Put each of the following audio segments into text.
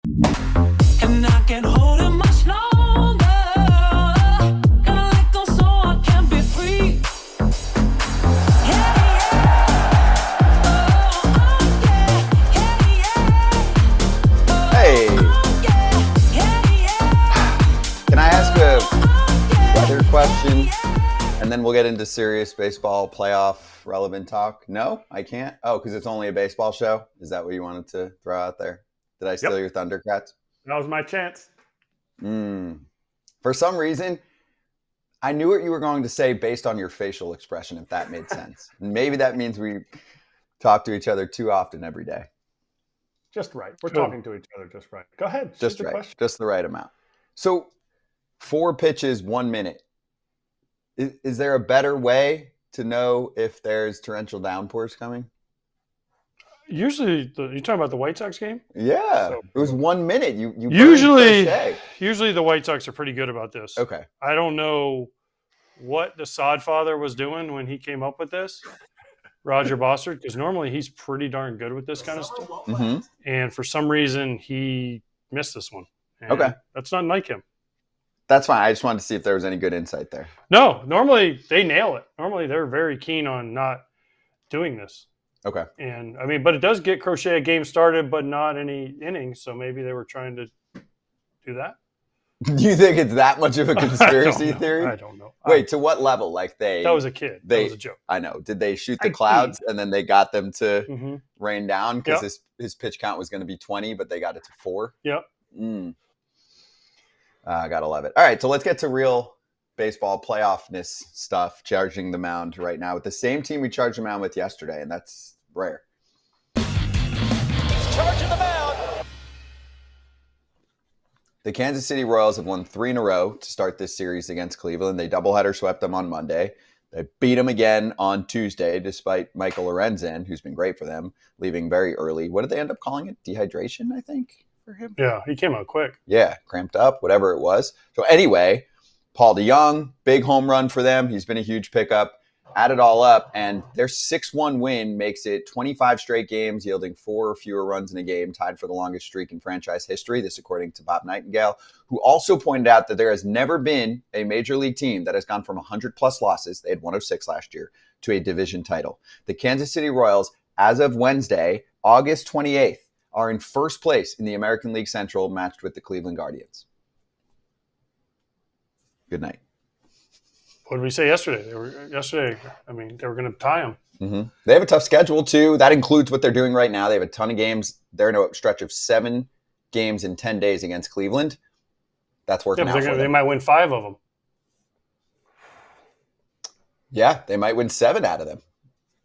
And I can't hold it much longer. Gotta let go so I can be free. Hey, can I ask a weather question? And then we'll get into serious baseball playoff relevant talk. No, I can't. Oh, because it's only a baseball show? Is that what you wanted to throw out there? Did I steal your thunder, Kratz? That was my chance. For some reason, I knew what you were going to say based on your facial expression, if that made sense. Maybe that means we talk to each other too often every day. Just right. We're talking to each other just right. Go ahead. Just right. Question. Just the right amount. So 4 pitches, 1 minute. Is there a better way to know if there's torrential downpours coming? Usually, you talking about the White Sox game? Yeah, so, it was 1 minute. You usually the White Sox are pretty good about this. Okay. I don't know what the Sodfather was doing when he came up with this, Roger Bossert, because normally he's pretty darn good with this kind of stuff. Mm-hmm. And for some reason, he missed this one. And okay. That's not like him. That's fine. I just wanted to see if there was any good insight there. No, normally they nail it. Normally they're very keen on not doing this. Okay. And I mean, but it does get Crochet a game started, but not any innings. So maybe they were trying to do that. Do you think it's that much of a conspiracy theory? I don't know. Wait, to what level? Like that was a kid. That was a joke. I know. Did they shoot the clouds and then they got them to rain down because his pitch count was going to be 20, but they got it to 4? Yep. I gotta love it. All right, so let's get to real baseball playoffness stuff. Charging the mound right now with the same team we charged the mound with yesterday, and that's rare. He's charging the mound. The Kansas City Royals have won 3 in a row to start this series against Cleveland. They doubleheader swept them on Monday. They beat them again on Tuesday, despite Michael Lorenzen, who's been great for them, leaving very early. What did they end up calling it? Dehydration, I think. For him. Yeah, he came out quick. Yeah, cramped up, whatever it was. So anyway, Paul DeJong, big home run for them. He's been a huge pickup. Add it all up, and their 6-1 win makes it 25 straight games, yielding 4 or fewer runs in a game, tied for the longest streak in franchise history. This according to Bob Nightingale, who also pointed out that there has never been a major league team that has gone from 100-plus losses, they had 106 last year, to a division title. The Kansas City Royals, as of Wednesday, August 28th, are in first place in the American League Central, matched with the Cleveland Guardians. Good night. What did we say yesterday? They were going to tie them. Mm-hmm. They have a tough schedule, too. That includes what they're doing right now. They have a ton of games. They're in a stretch of 7 games in 10 days against Cleveland. That's working out for them. They might win 5 of them. Yeah, they might win 7 out of them.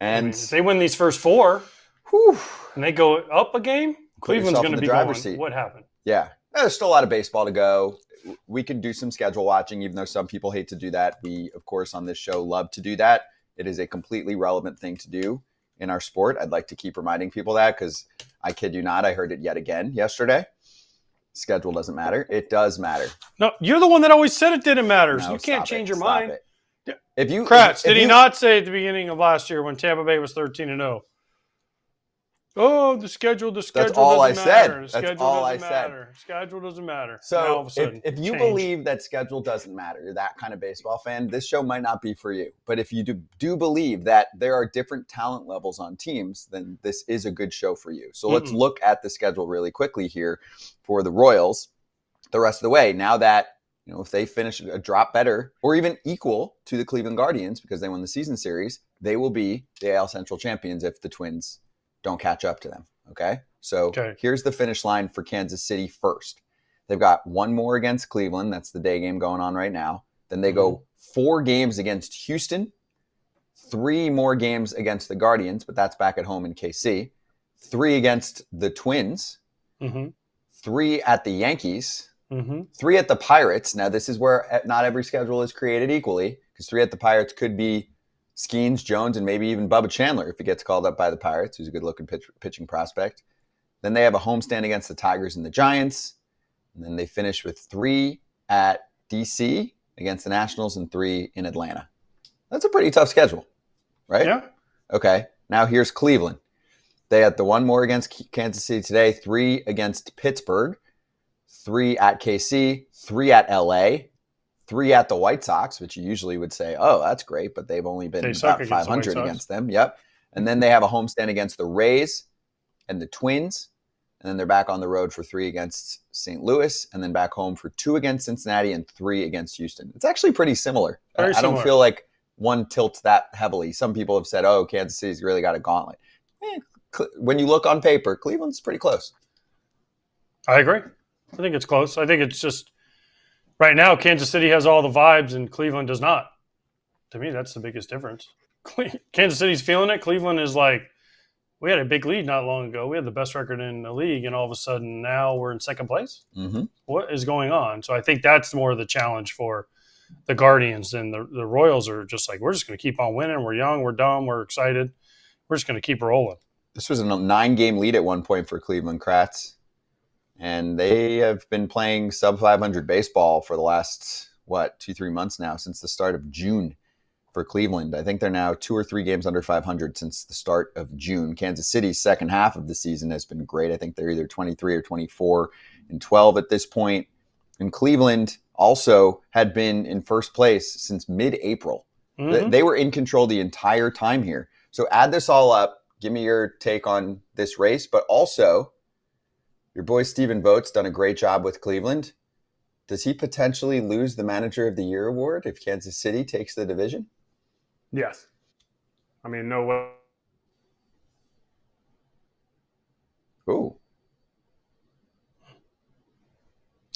And if they win these first 4... Whew. And they go up a game, Cleveland's going to be going, seat. What happened? Yeah. There's still a lot of baseball to go. We can do some schedule watching, even though some people hate to do that. We, of course, on this show love to do that. It is a completely relevant thing to do in our sport. I'd like to keep reminding people that because I kid you not, I heard it yet again yesterday. Schedule doesn't matter. It does matter. No, you're the one that always said it didn't matter. So you can't change your mind. Kratz, did he not say at the beginning of last year when Tampa Bay was 13-0? Oh, the schedule That's all I said. That's all I said. Schedule doesn't matter. So if you believe that schedule doesn't matter, you're that kind of baseball fan, this show might not be for you. But if you do believe that there are different talent levels on teams, then this is a good show for you. So let's look at the schedule really quickly here for the Royals the rest of the way. Now that, if they finish a drop better or even equal to the Cleveland Guardians because they won the season series, they will be the AL Central champions if the Twins don't catch up to them. Okay. So Here's the finish line for Kansas City first. They've got 1 more against Cleveland. That's the day game going on right now. Then they go 4 games against Houston, 3 more games against the Guardians, but that's back at home in KC, 3 against the Twins, 3 at the Yankees, 3 at the Pirates. Now this is where not every schedule is created equally because 3 at the Pirates could be Skeens, Jones, and maybe even Bubba Chandler if he gets called up by the Pirates, who's a good-looking pitching prospect. Then they have a homestand against the Tigers and the Giants. And then they finish with 3 at D.C. against the Nationals and 3 in Atlanta. That's a pretty tough schedule, right? Yeah. Okay, now here's Cleveland. They had the 1 more against Kansas City today, 3 against Pittsburgh. 3 at KC, 3 at LA, 3 at the White Sox, which you usually would say, oh, that's great, but they've only been about 500 against them. Yep. And then they have a homestand against the Rays and the Twins. And then they're back on the road for 3 against St. Louis, and then back home for 2 against Cincinnati and 3 against Houston. It's actually pretty similar. I don't feel like one tilts that heavily. Some people have said, oh, Kansas City's really got a gauntlet. When you look on paper, Cleveland's pretty close. I agree. I think it's close. I think it's just right now Kansas City has all the vibes and Cleveland does not. To me, that's the biggest difference. Kansas City's feeling it. Cleveland is like, we had a big lead not long ago. We had the best record in the league, and all of a sudden now we're in second place. Mm-hmm. What is going on? So I think that's more of the challenge for the Guardians. And the Royals are just like, we're just going to keep on winning. We're young. We're dumb. We're excited. We're just going to keep rolling. This was a 9-game lead at one point for Cleveland Kratz. And they have been playing sub-500 baseball for the last, 2-3 months now, since the start of June for Cleveland. I think they're now 2 or 3 games under 500 since the start of June. Kansas City's second half of the season has been great. I think they're either 23 or 24-12 at this point. And Cleveland also had been in first place since mid-April. Mm-hmm. They were in control the entire time here. So add this all up. Give me your take on this race, but also your boy Stephen Vogt's done a great job with Cleveland. Does he potentially lose the Manager of the Year award if Kansas City takes the division? Yes. I mean, no way. Ooh.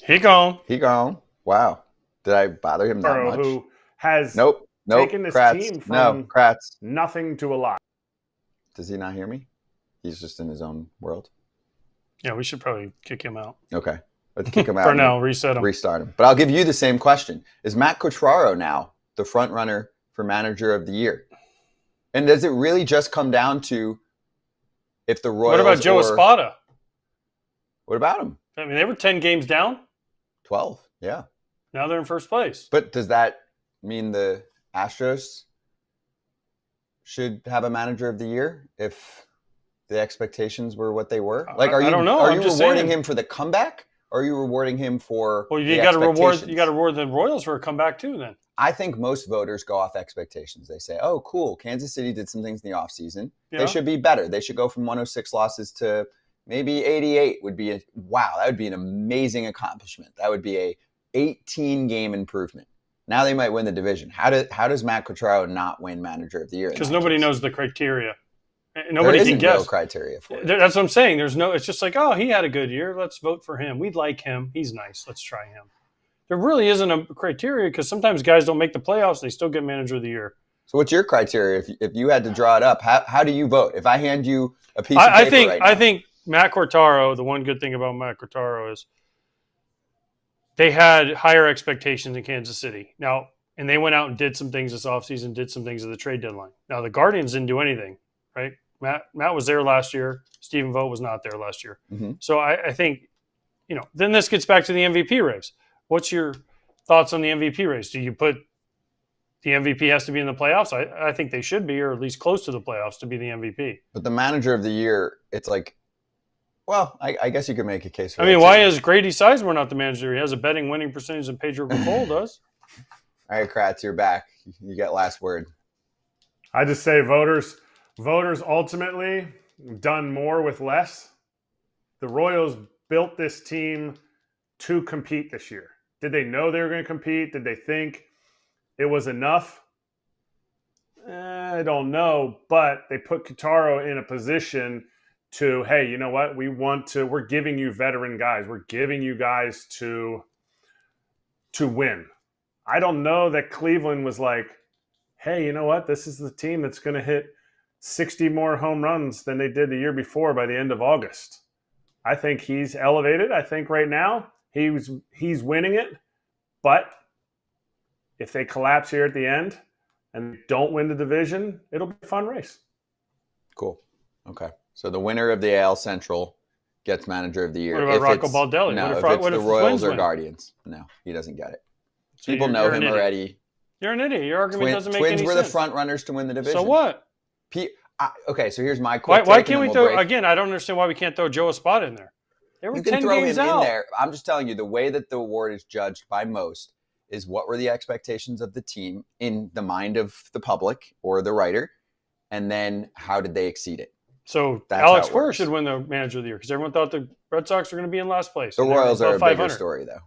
He gone. Wow. Did I bother him that much? Who has nope. taken this Kratz. team from Kratz. nothing to a lot. Does he not hear me? He's just in his own world. Yeah, we should probably kick him out. Okay. Let's kick him out. For now, reset him. Restart him. But I'll give you the same question. Is Matt Petriello now the front runner for Manager of the Year? And does it really just come down to if the Royals... What about Joe Espada? What about him? I mean, they were 10 games down. 12, yeah. Now they're in first place. But does that mean the Astros should have a Manager of the Year if the expectations were what they were? Like, I don't know. Are you rewarding him for the comeback? Or are you rewarding him for you got to reward the Royals for a comeback too then. I think most voters go off expectations. They say, oh, cool, Kansas City did some things in the offseason. Yeah. They should be better. They should go from 106 losses to maybe 88 would be that would be an amazing accomplishment. That would be a 18-game improvement. Now they might win the division. How does Matt Petriello not win Manager of the Year? Because nobody knows the criteria. Nobody can guess. No criteria for it. That's what I'm saying. It's just like, oh, he had a good year. Let's vote for him. We'd like him. He's nice. Let's try him. There really isn't a criteria because sometimes guys don't make the playoffs. They still get Manager of the Year. So what's your criteria? If you had to draw it up, how do you vote? If I hand you a piece of paper right now. I think Matt Petriello, the one good thing about Matt Petriello is they had higher expectations in Kansas City. Now, and they went out and did some things this offseason, did some things at the trade deadline. Now, the Guardians didn't do anything, right? Matt was there last year. Stephen Vogt was not there last year. Mm-hmm. So I think, then this gets back to the MVP race. What's your thoughts on the MVP race? Do you put the MVP has to be in the playoffs? I think they should be, or at least close to the playoffs to be the MVP. But the Manager of the Year, it's like, well, I guess you could make a case for why is Grady Sizemore not the manager? He has a betting winning percentage than Pedro Grifol does. All right, Kratz, you're back. You get last word. I just say voters ultimately done more with less. The Royals built this team to compete this year. Did they know they were going to compete? Did they think it was enough? I don't know, but they put Kitaro in a position to, hey, you know what? We're giving you veteran guys. We're giving you guys to win. I don't know that Cleveland was like, hey, you know what? This is the team that's going to hit 60 more home runs than they did the year before by the end of August. I think he's elevated. I think right now he's winning it. But if they collapse here at the end and don't win the division, it'll be a fun race. Cool. Okay. So the winner of the AL Central gets Manager of the Year. What about Rocco Baldelli? No, if it's the Royals or Guardians. No, he doesn't get it. So people know him already. You're an idiot. Your argument doesn't make any sense. Twins were the front runners to win the division. So what? Okay, so here's my quick Why can't we throw – again, I don't understand why we can't throw Joe Espada in there. They were You can 10 throw him games in out. there. I'm just telling you, the way that the award is judged by most is what were the expectations of the team in the mind of the public or the writer, and then how did they exceed it? So That's Alex how it Cora works. should win the manager of the year because everyone thought the Red Sox were going to be in last place. The and they're Royals are a above bigger 500. story, though.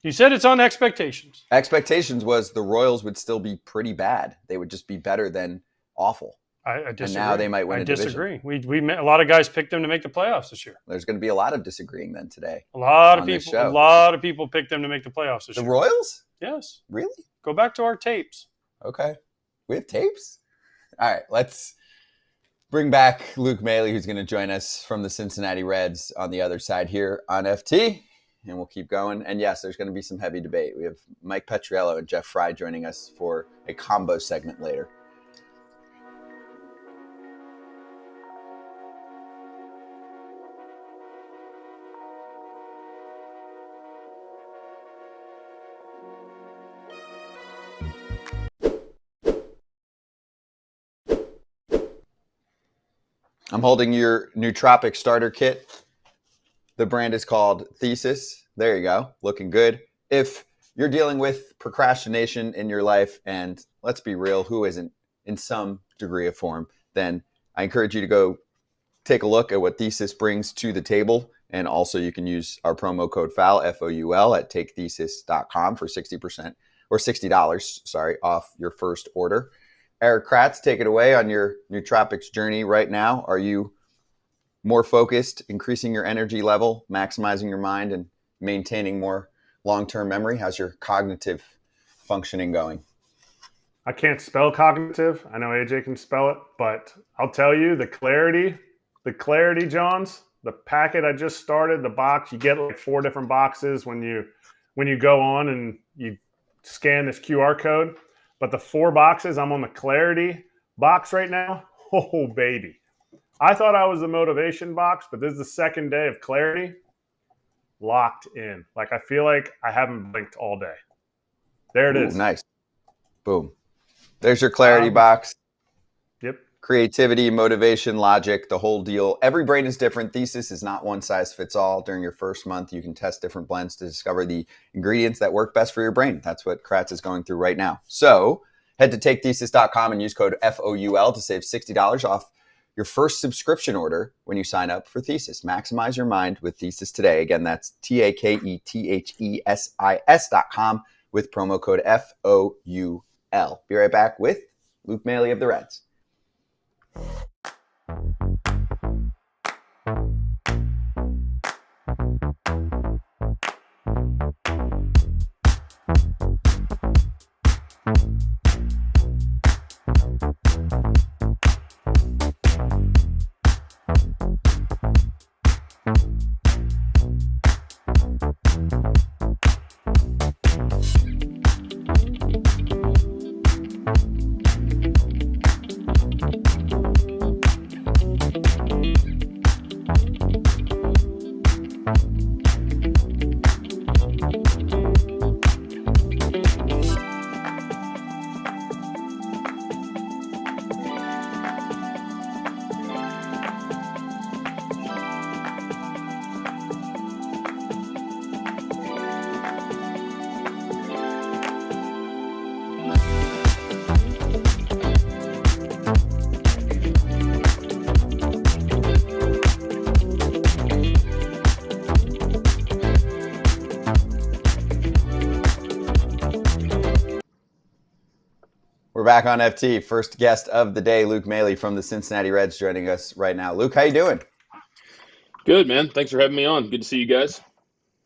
You said it's on expectations. Expectations was the Royals would still be pretty bad. They would just be better than awful. I disagree. And now they might win I a division. disagree. We a lot of guys picked them to make the playoffs this year. There's going to be a lot of disagreeing then today. A lot of on this people. show. A lot of people picked them to make the playoffs this The year. Royals? Yes. Really? Go back to our tapes. Okay. We have tapes? All right, let's bring back Luke Maile, who's going to join us from the Cincinnati Reds on the other side here on FT, and we'll keep going. And yes, there's going to be some heavy debate. We have Mike Petriello and Jeff Frye joining us for a combo segment later. I'm holding your nootropic starter kit. The brand is called Thesis. There you go. Looking good. If you're dealing with procrastination in your life, and let's be real, who isn't in some degree of form, then I encourage you to go take a look at what Thesis brings to the table. And also you can use our promo code FOUL, F-O-U-L, at takethesis.com for 60% or $60, off your first order. Erik Kratz, take it away on your nootropics journey right now. Are you more focused, increasing your energy level, maximizing your mind, and maintaining more long-term memory? How's your cognitive functioning going? I can't spell cognitive. I know AJ can spell it, but I'll tell you the clarity, Johns, the packet I just started, the box, you get like 4 different boxes when you go on and you scan this QR code. But the 4 boxes, I'm on the clarity box right now. Oh, baby. I thought I was the motivation box, but this is the second day of clarity. Locked in. Like I feel like I haven't blinked all day. There it is. Nice. Boom. There's your clarity box. Yep. Creativity, motivation, logic, the whole deal. Every brain is different. Thesis is not one size fits all. During your first month, you can test different blends to discover the ingredients that work best for your brain. That's what Kratz is going through right now. So head to takethesis.com and use code FOUL to save $60 off your first subscription order when you sign up for Thesis. Maximize your mind with Thesis today. Again, that's TAKETHESIS.com with promo code FOUL. Be right back with Luke Maile of the Reds. We're back on FT. First guest of the day, Luke Maile from the Cincinnati Reds, joining us right now. Luke, how you doing? Good, man. Thanks for having me on. Good to see you guys.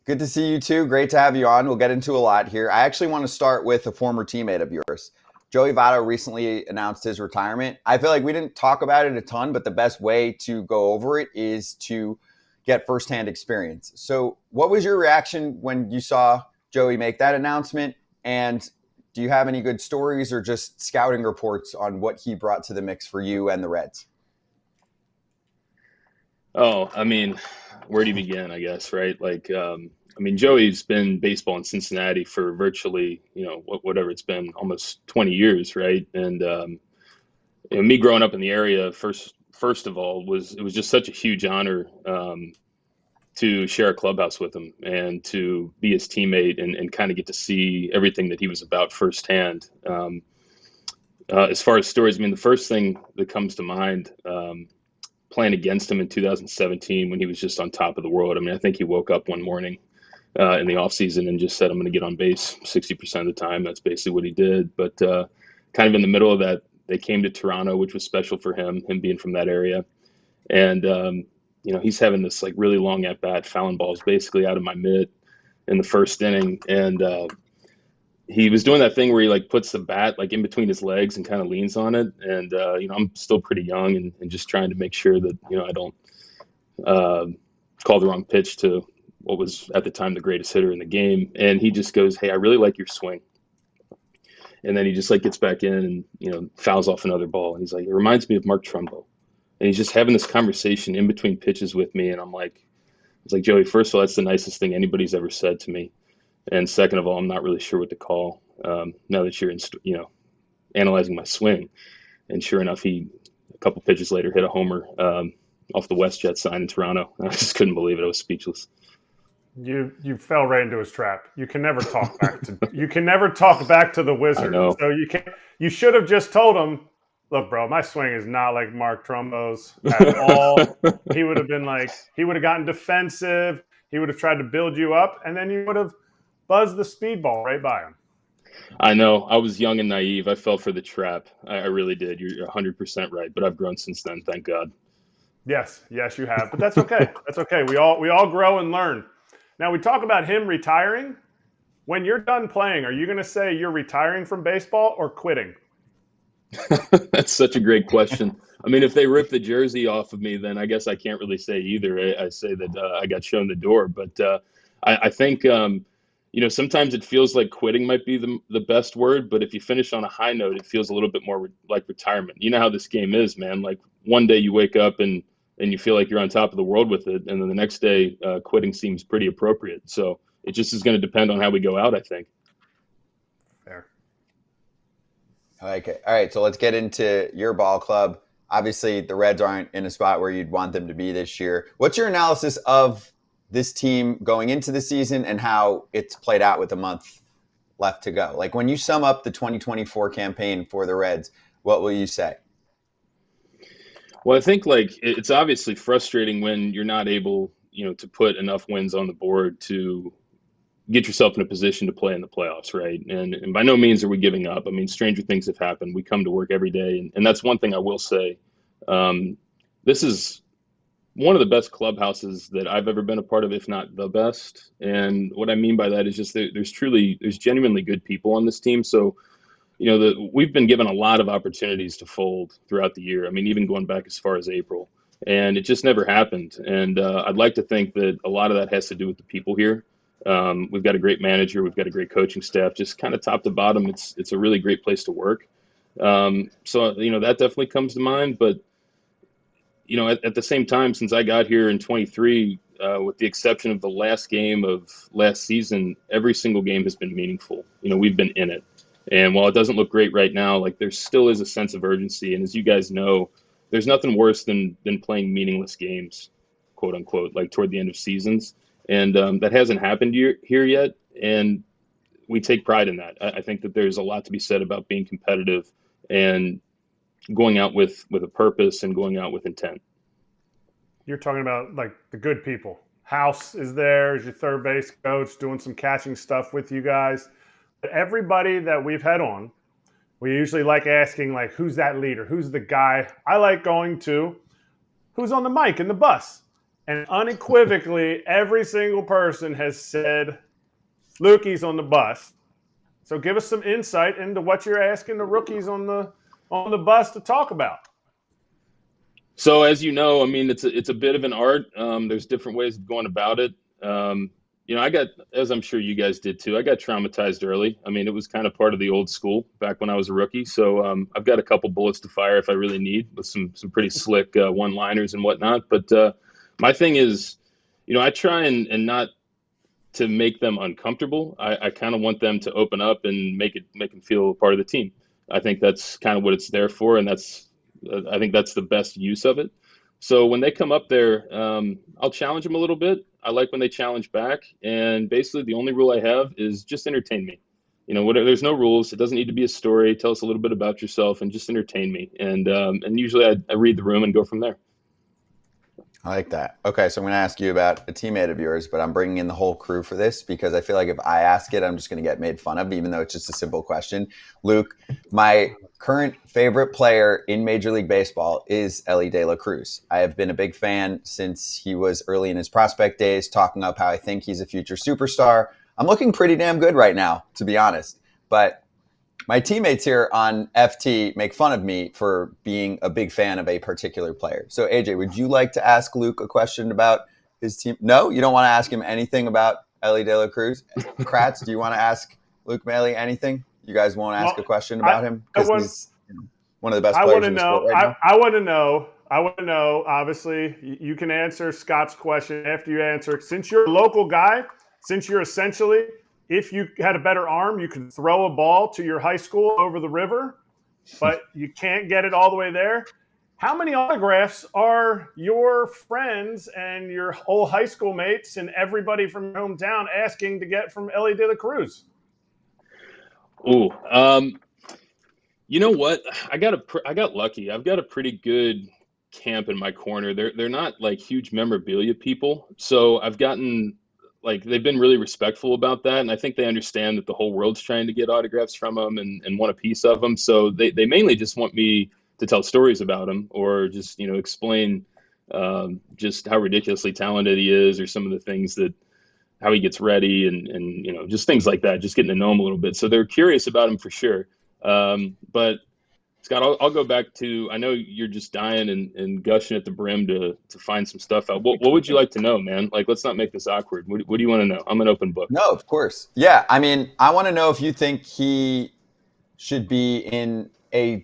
Good to see you too. Great to have you on. We'll get into a lot here. I actually want to start with a former teammate of yours. Joey Votto recently announced his retirement. I feel like we didn't talk about it a ton, but the best way to go over it is to get firsthand experience. So what was your reaction when you saw Joey make that announcement? And do you have any good stories or just scouting reports on what he brought to the mix for you and the Reds? Oh, I mean, where do you begin, I guess, right? Like, Joey's been baseball in Cincinnati for virtually, whatever it's been, almost 20 years, right? And me growing up in the area, first first of all, it was just such a huge honor to share a clubhouse with him and to be his teammate and kind of get to see everything that he was about firsthand. As far as stories, I mean, the first thing that comes to mind, playing against him in 2017 when he was just on top of the world. I mean, I think he woke up one morning in the offseason and just said, I'm going to get on base 60% of the time. That's basically what he did. But kind of in the middle of that, they came to Toronto, which was special for him being from that area. And, you know, he's having this like really long at bat, fouling balls basically out of my mitt in the first inning. And he was doing that thing where he like puts the bat like in between his legs and kind of leans on it. And, you know, I'm still pretty young and just trying to make sure that, you know, I don't call the wrong pitch to what was at the time the greatest hitter in the game. And he just goes, hey, I really like your swing. And then he just like gets back in and, you know, fouls off another ball. And he's like, it reminds me of Mark Trumbo. And he's just having this conversation in between pitches with me. And I was like, Joey, first of all, that's the nicest thing anybody's ever said to me. And second of all, I'm not really sure what to call now that you're, you know, analyzing my swing. And sure enough, a couple pitches later, hit a homer off the WestJet sign in Toronto. I just couldn't believe it. I was speechless. You fell right into his trap. You can never talk back to the Wizard. I know. So you should have just told him, look, bro, my swing is not like Mark Trumbo's at all. He would have gotten defensive. He would have tried to build you up, and then you would have buzzed the speedball right by him. I know. I was young and naive. I fell for the trap. I really did. You're 100% right. But I've grown since then, thank God. Yes, you have. But that's okay. That's okay. We all grow and learn. Now, we talk about him retiring. When you're done playing, are you going to say you're retiring from baseball or quitting? That's such a great question. I mean, if they rip the jersey off of me, then I guess I can't really say either. I say that I got shown the door. But I think, you know, sometimes it feels like quitting might be the best word. But if you finish on a high note, it feels a little bit more like retirement. You know how this game is, man. Like one day you wake up and you feel like you're on top of the world with it. And then the next day, quitting seems pretty appropriate. So it just is going to depend on how we go out, I think. Fair. I like it. All right, so let's get into your ball club. Obviously, the Reds aren't in a spot where you'd want them to be this year. What's your analysis of this team going into the season and how it's played out with a month left to go? Like when you sum up the 2024 campaign for the Reds, what will you say? Well, I think like it's obviously frustrating when you're not able, you know, to put enough wins on the board to get yourself in a position to play in the playoffs, right? And by no means are we giving up. I mean, stranger things have happened. We come to work every day, and that's one thing I will say. This is one of the best clubhouses that I've ever been a part of, if not the best. And what I mean by that is just there's genuinely good people on this team. So, you know, we've been given a lot of opportunities to fold throughout the year. I mean, even going back as far as April, and it just never happened. And I'd like to think that a lot of that has to do with the people here. We've got a great manager. We've got a great coaching staff, just kind of top to bottom. It's a really great place to work. So, you know, that definitely comes to mind. But, you know, at the same time, since I got here in 23, with the exception of the last game of last season, every single game has been meaningful. You know, we've been in it. And while it doesn't look great right now, like there still is a sense of urgency. And as you guys know, there's nothing worse than playing meaningless games, quote unquote, like toward the end of seasons. And that hasn't happened here yet. And we take pride in that. I think that there's a lot to be said about being competitive and going out with a purpose and going out with intent. You're talking about like the good people. House is there as your third base coach doing some catching stuff with you guys. But everybody that we've had on, we usually like asking like, who's that leader? Who's the guy? I like going to who's on the mic in the bus. And unequivocally, every single person has said, Lukey's on the bus. So give us some insight into what you're asking the rookies on the bus to talk about. So as you know, I mean, it's a bit of an art. There's different ways of going about it. You know, I got, as I'm sure you guys did too, I got traumatized early. I mean, it was kind of part of the old school back when I was a rookie. So I've got a couple bullets to fire if I really need, with some pretty slick one-liners and whatnot. But my thing is, you know, I try and not to make them uncomfortable. I kind of want them to open up and make them feel a part of the team. I think that's kind of what it's there for, and that's I think that's the best use of it. So when they come up there, I'll challenge them a little bit. I like when they challenge back. And basically the only rule I have is just entertain me. There's no rules. It doesn't need to be a story. Tell us a little bit about yourself and just entertain me. And usually I read the room and go from there. I like that. Okay, so I'm going to ask you about a teammate of yours, but I'm bringing in the whole crew for this because I feel like if I ask it, I'm just going to get made fun of, even though it's just a simple question. Luke, my current favorite player in Major League Baseball is Elly De La Cruz. I have been a big fan since he was early in his prospect days, talking up how I think he's a future superstar. I'm looking pretty damn good right now, to be honest. But my teammates here on FT make fun of me for being a big fan of a particular player. So, AJ, would you like to ask Luke a question about his team? No? You don't want to ask him anything about Elly De La Cruz? Kratz, do you want to ask Luke Maile anything? You guys won't ask a question about him? Because he's one of the best players in the sport right now. I want to know, obviously, you can answer Scott's question after you answer. Since you're a local guy, since you're essentially – if you had a better arm, you could throw a ball to your high school over the river, but you can't get it all the way there. How many autographs are your friends and your whole high school mates and everybody from your hometown asking to get from Elly De La Cruz? Ooh, you know what? I got lucky. I've got a pretty good camp in my corner. They're not like huge memorabilia people, so I've gotten. They've been really respectful about that. And I think they understand that the whole world's trying to get autographs from them and want a piece of them. So they mainly just want me to tell stories about him or just, explain just how ridiculously talented he is or some of the things how he gets ready and just things like that, just getting to know him a little bit. So they're curious about him for sure. But Scott, I'll go back to, I know you're just dying and gushing at the brim to find some stuff out. What would you like to know, man? Let's not make this awkward. What do you want to know? I'm an open book. No, of course. Yeah, I mean, I want to know if you think he should be in an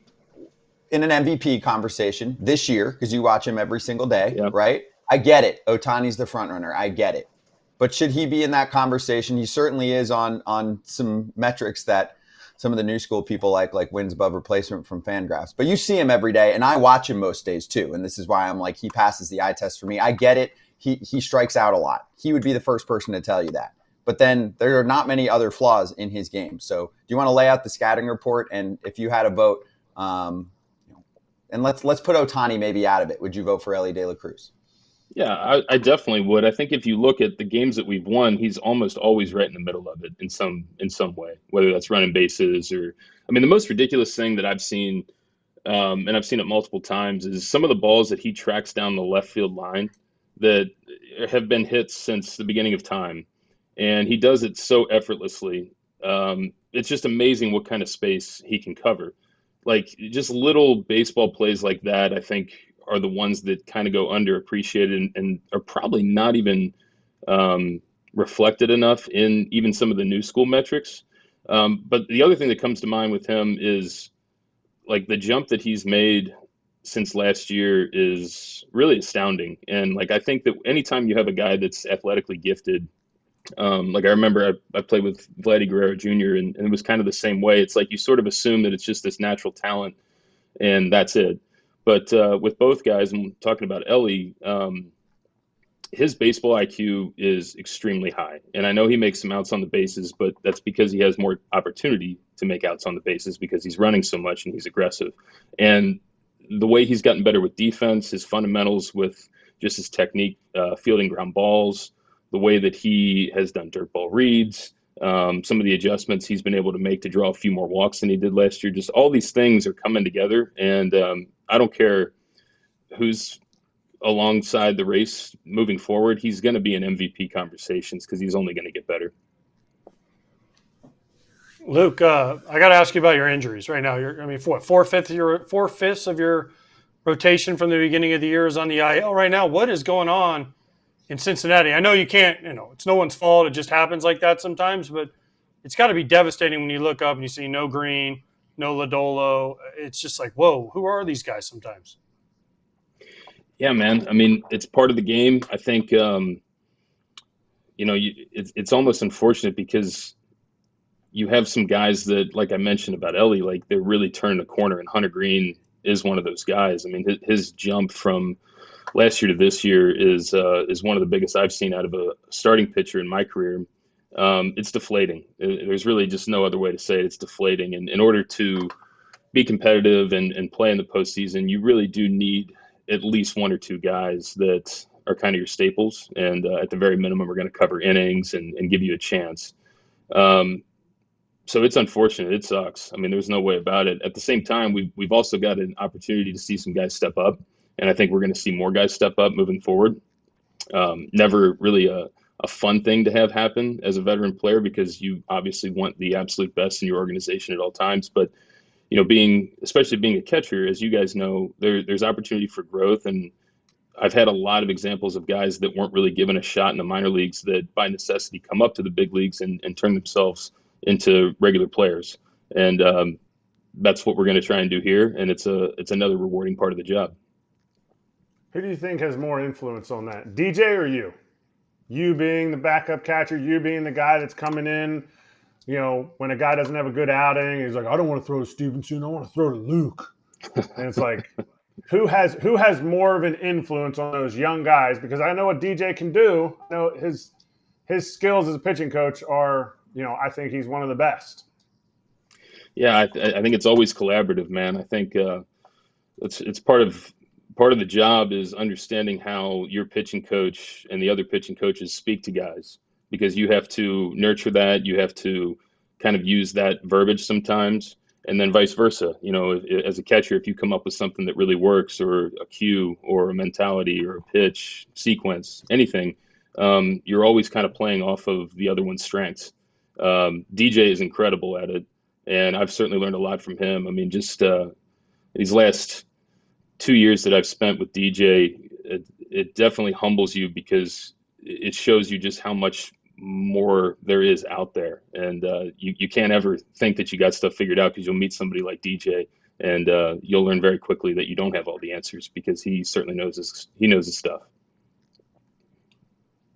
MVP conversation this year because you watch him every single day, right? I get it. Ohtani's the front runner. I get it. But should he be in that conversation? He certainly is on some metrics that some of the new school people like wins above replacement from Fangraphs. But you see him every day, and I watch him most days too. And this is why I'm like, he passes the eye test for me. I get it. He strikes out a lot. He would be the first person to tell you that. But then there are not many other flaws in his game. So do you want to lay out the scouting report? And if you had a vote, and let's put Ohtani maybe out of it. Would you vote for Elly De La Cruz? Yeah, I definitely would. I think if you look at the games that we've won, he's almost always right in the middle of it in some way, whether that's running bases or, I mean, the most ridiculous thing that I've seen, and I've seen it multiple times, is some of the balls that he tracks down the left field line that have been hits since the beginning of time. And he does it so effortlessly. It's just amazing what kind of space he can cover. Just little baseball plays like that, I think, are the ones that kind of go underappreciated and are probably not even reflected enough in even some of the new school metrics. But the other thing that comes to mind with him is the jump that he's made since last year is really astounding. And I think that anytime you have a guy that's athletically gifted, I remember I played with Vladdy Guerrero Jr. and it was kind of the same way. It's you sort of assume that it's just this natural talent and that's it. But with both guys, I'm talking about Elly, his baseball IQ is extremely high. And I know he makes some outs on the bases, but that's because he has more opportunity to make outs on the bases because he's running so much and he's aggressive. And the way he's gotten better with defense, his fundamentals with just his technique, fielding ground balls, the way that he has done dirt ball reads, some of the adjustments he's been able to make to draw a few more walks than he did last year. Just all these things are coming together. And I don't care who's alongside the race moving forward. He's going to be in MVP conversations because he's only going to get better. Luke, I got to ask you about your injuries right now. Four-fifths of your rotation from the beginning of the year is on the IL right now. What is going on in Cincinnati? I know you can't, it's no one's fault. It just happens like that sometimes, but it's got to be devastating when you look up and you see no Green, no Lodolo. It's just whoa, who are these guys sometimes? Yeah, man. I mean, it's part of the game. I think, it's almost unfortunate because you have some guys that, like I mentioned about Elly, they're really turning the corner, and Hunter Green is one of those guys. I mean, his jump from last year to this year is one of the biggest I've seen out of a starting pitcher in my career. It's deflating. There's really just no other way to say it. It's deflating. And in order to be competitive and play in the postseason, you really do need at least one or two guys that are kind of your staples. And at the very minimum, are going to cover innings and give you a chance. So it's unfortunate. It sucks. I mean, there's no way about it. At the same time, we've also got an opportunity to see some guys step up. And I think we're going to see more guys step up moving forward. Never really a fun thing to have happen as a veteran player, because you obviously want the absolute best in your organization at all times. But, you know, especially being a catcher, as you guys know, there's opportunity for growth. And I've had a lot of examples of guys that weren't really given a shot in the minor leagues that by necessity come up to the big leagues and turn themselves into regular players. And that's what we're going to try and do here. And it's another rewarding part of the job. Who do you think has more influence on that, DJ or you? You being the backup catcher, you being the guy that's coming in, you know, when a guy doesn't have a good outing, he's like, I don't want to throw to Stevenson, I want to throw to Luke. And it's like, who has more of an influence on those young guys? Because I know what DJ can do. I know his skills as a pitching coach are, you know, I think he's one of the best. Yeah, I think it's always collaborative, man. I think it's part of the job is understanding how your pitching coach and the other pitching coaches speak to guys, because you have to nurture that. You have to kind of use that verbiage sometimes, and then vice versa. You know, as a catcher, if you come up with something that really works, or a cue or a mentality or a pitch sequence, anything, you're always kind of playing off of the other one's strengths. DJ is incredible at it, and I've certainly learned a lot from him. I mean, just these last 2 years that I've spent with DJ, it definitely humbles you, because it shows you just how much more there is out there. And you can't ever think that you got stuff figured out, because you'll meet somebody like DJ, and you'll learn very quickly that you don't have all the answers, because he certainly knows his stuff.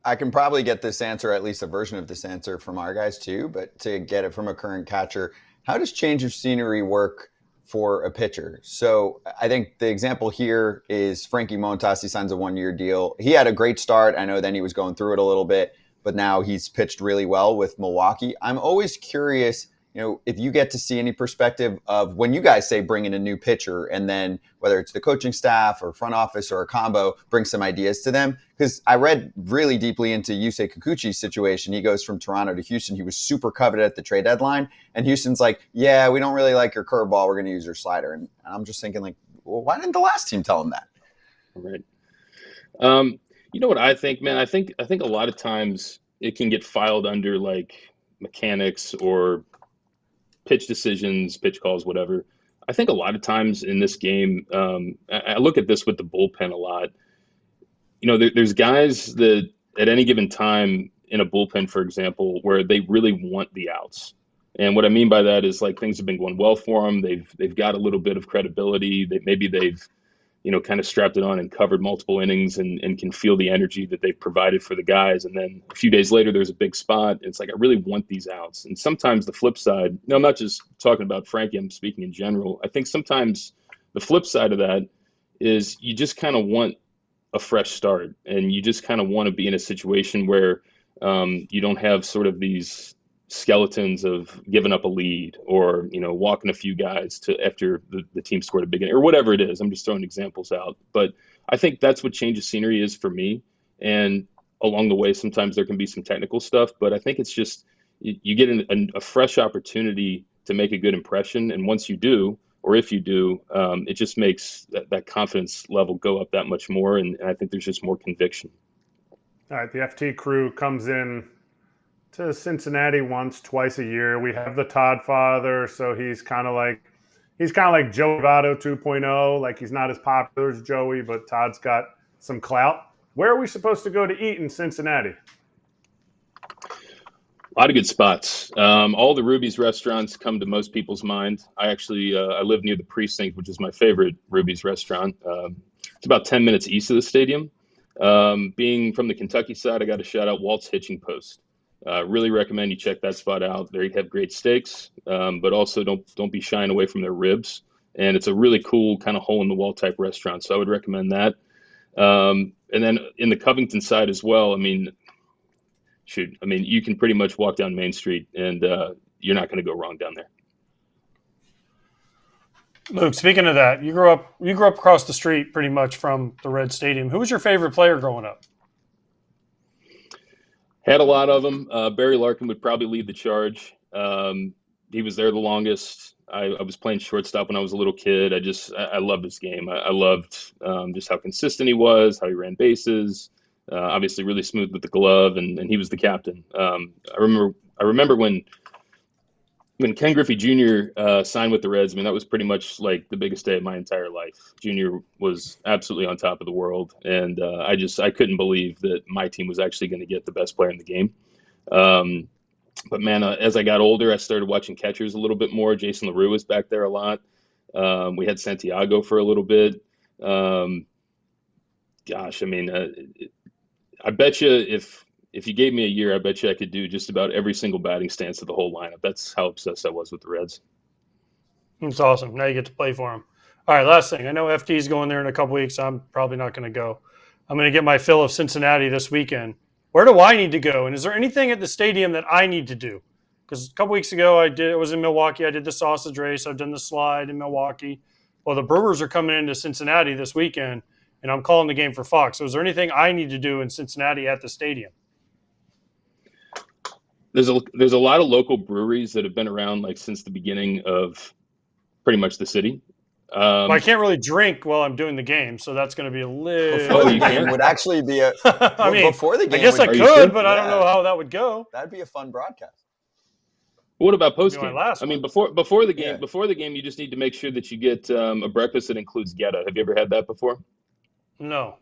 I can probably get this answer, at least a version of this answer, from our guys too, but to get it from a current catcher, how does change of scenery work for a pitcher? So I think the example here is Frankie Montas. He signs a 1-year deal. He had a great start. I know then he was going through it a little bit, but now he's pitched really well with Milwaukee. I'm always curious, you know, if you get to see any perspective of when you guys say bring in a new pitcher, and then whether it's the coaching staff or front office or a combo, bring some ideas to them. Because I read really deeply into Yusei Kikuchi's situation. He goes from Toronto to Houston. He was super coveted at the trade deadline. And Houston's like, yeah, we don't really like your curveball. We're going to use your slider. And I'm just thinking, like, well, why didn't the last team tell him that? Right. You know what I think, man? I think a lot of times it can get filed under like mechanics or pitch decisions, pitch calls, whatever. I think a lot of times in this game, I look at this with the bullpen a lot. You know, there's guys that at any given time in a bullpen, for example, where they really want the outs. And what I mean by that is, like, things have been going well for them. They've got a little bit of credibility. Maybe they've, you know, kind of strapped it on and covered multiple innings and can feel the energy that they've provided for the guys. And then a few days later, there's a big spot. It's like, I really want these outs. And sometimes the flip side, no, I'm not just talking about Frankie, I'm speaking in general. I think sometimes the flip side of that is you just kind of want a fresh start, and you just kind of want to be in a situation where you don't have sort of these skeletons of giving up a lead, or, you know, walking a few guys to after the team scored a big inning, or whatever it is. I'm just throwing examples out, but I think that's what change of scenery is for me. And along the way, sometimes there can be some technical stuff, but I think it's just you get a fresh opportunity to make a good impression, and once you do, or if you do, it just makes that confidence level go up that much more, and I think there's just more conviction. All right, the FT crew comes in to Cincinnati twice a year. We have the Todd father, so he's kind of like Joey Votto 2.0. Like, he's not as popular as Joey, but Todd's got some clout. Where are we supposed to go to eat in Cincinnati? A lot of good spots. All the Ruby's restaurants come to most people's mind. I actually I live near the Precinct, which is my favorite Ruby's restaurant. It's about 10 minutes east of the stadium. Being from the Kentucky side, I got to shout out Walt's Hitching Post. Really recommend you check that spot out. They have great steaks, but also don't be shying away from their ribs. and it's a really cool kind of hole in the wall type restaurant. So I would recommend that. And then in the Covington side as well, I mean, you can pretty much walk down Main Street and you're not going to go wrong down there. Luke, speaking of that, you grew up across the street pretty much from the Red Stadium. Who was your favorite player growing up? Had a lot of them. Barry Larkin would probably lead the charge. He was there the longest. I was playing shortstop when I was a little kid. I loved his game. I loved just how consistent he was, how he ran bases. Obviously, really smooth with the glove, and he was the captain. I remember when Ken Griffey Jr. Signed with the Reds. I mean, that was pretty much like the biggest day of my entire life. Jr. was absolutely on top of the world, and I couldn't believe that my team was actually going to get the best player in the game. But man, as I got older, I started watching catchers a little bit more. Jason LaRue was back there a lot. We had Santiago for a little bit. I bet you if you gave me a year, I bet you I could do just about every single batting stance of the whole lineup. That's how obsessed I was with the Reds. It's awesome. Now you get to play for them. All right, last thing. I know FT is going there in a couple weeks. I'm probably not going to go. I'm going to get my fill of Cincinnati this weekend. Where do I need to go? And is there anything at the stadium that I need to do? Because a couple weeks ago, I was in Milwaukee. I did the sausage race. I've done the slide in Milwaukee. Well, the Brewers are coming into Cincinnati this weekend, and I'm calling the game for Fox. So is there anything I need to do in Cincinnati at the stadium? There's a lot of local breweries that have been around like since the beginning of pretty much the city. Well, I can't really drink while I'm doing the game, so that's going to be a little. Before the game would actually be a. I mean, before the game, I guess I would- could, but I don't know how that would go. That'd be a fun broadcast. What about post game? My last I mean, one. before the game, Yeah. before the game, you just need to make sure that you get a breakfast that includes geta. Have you ever had that before? No.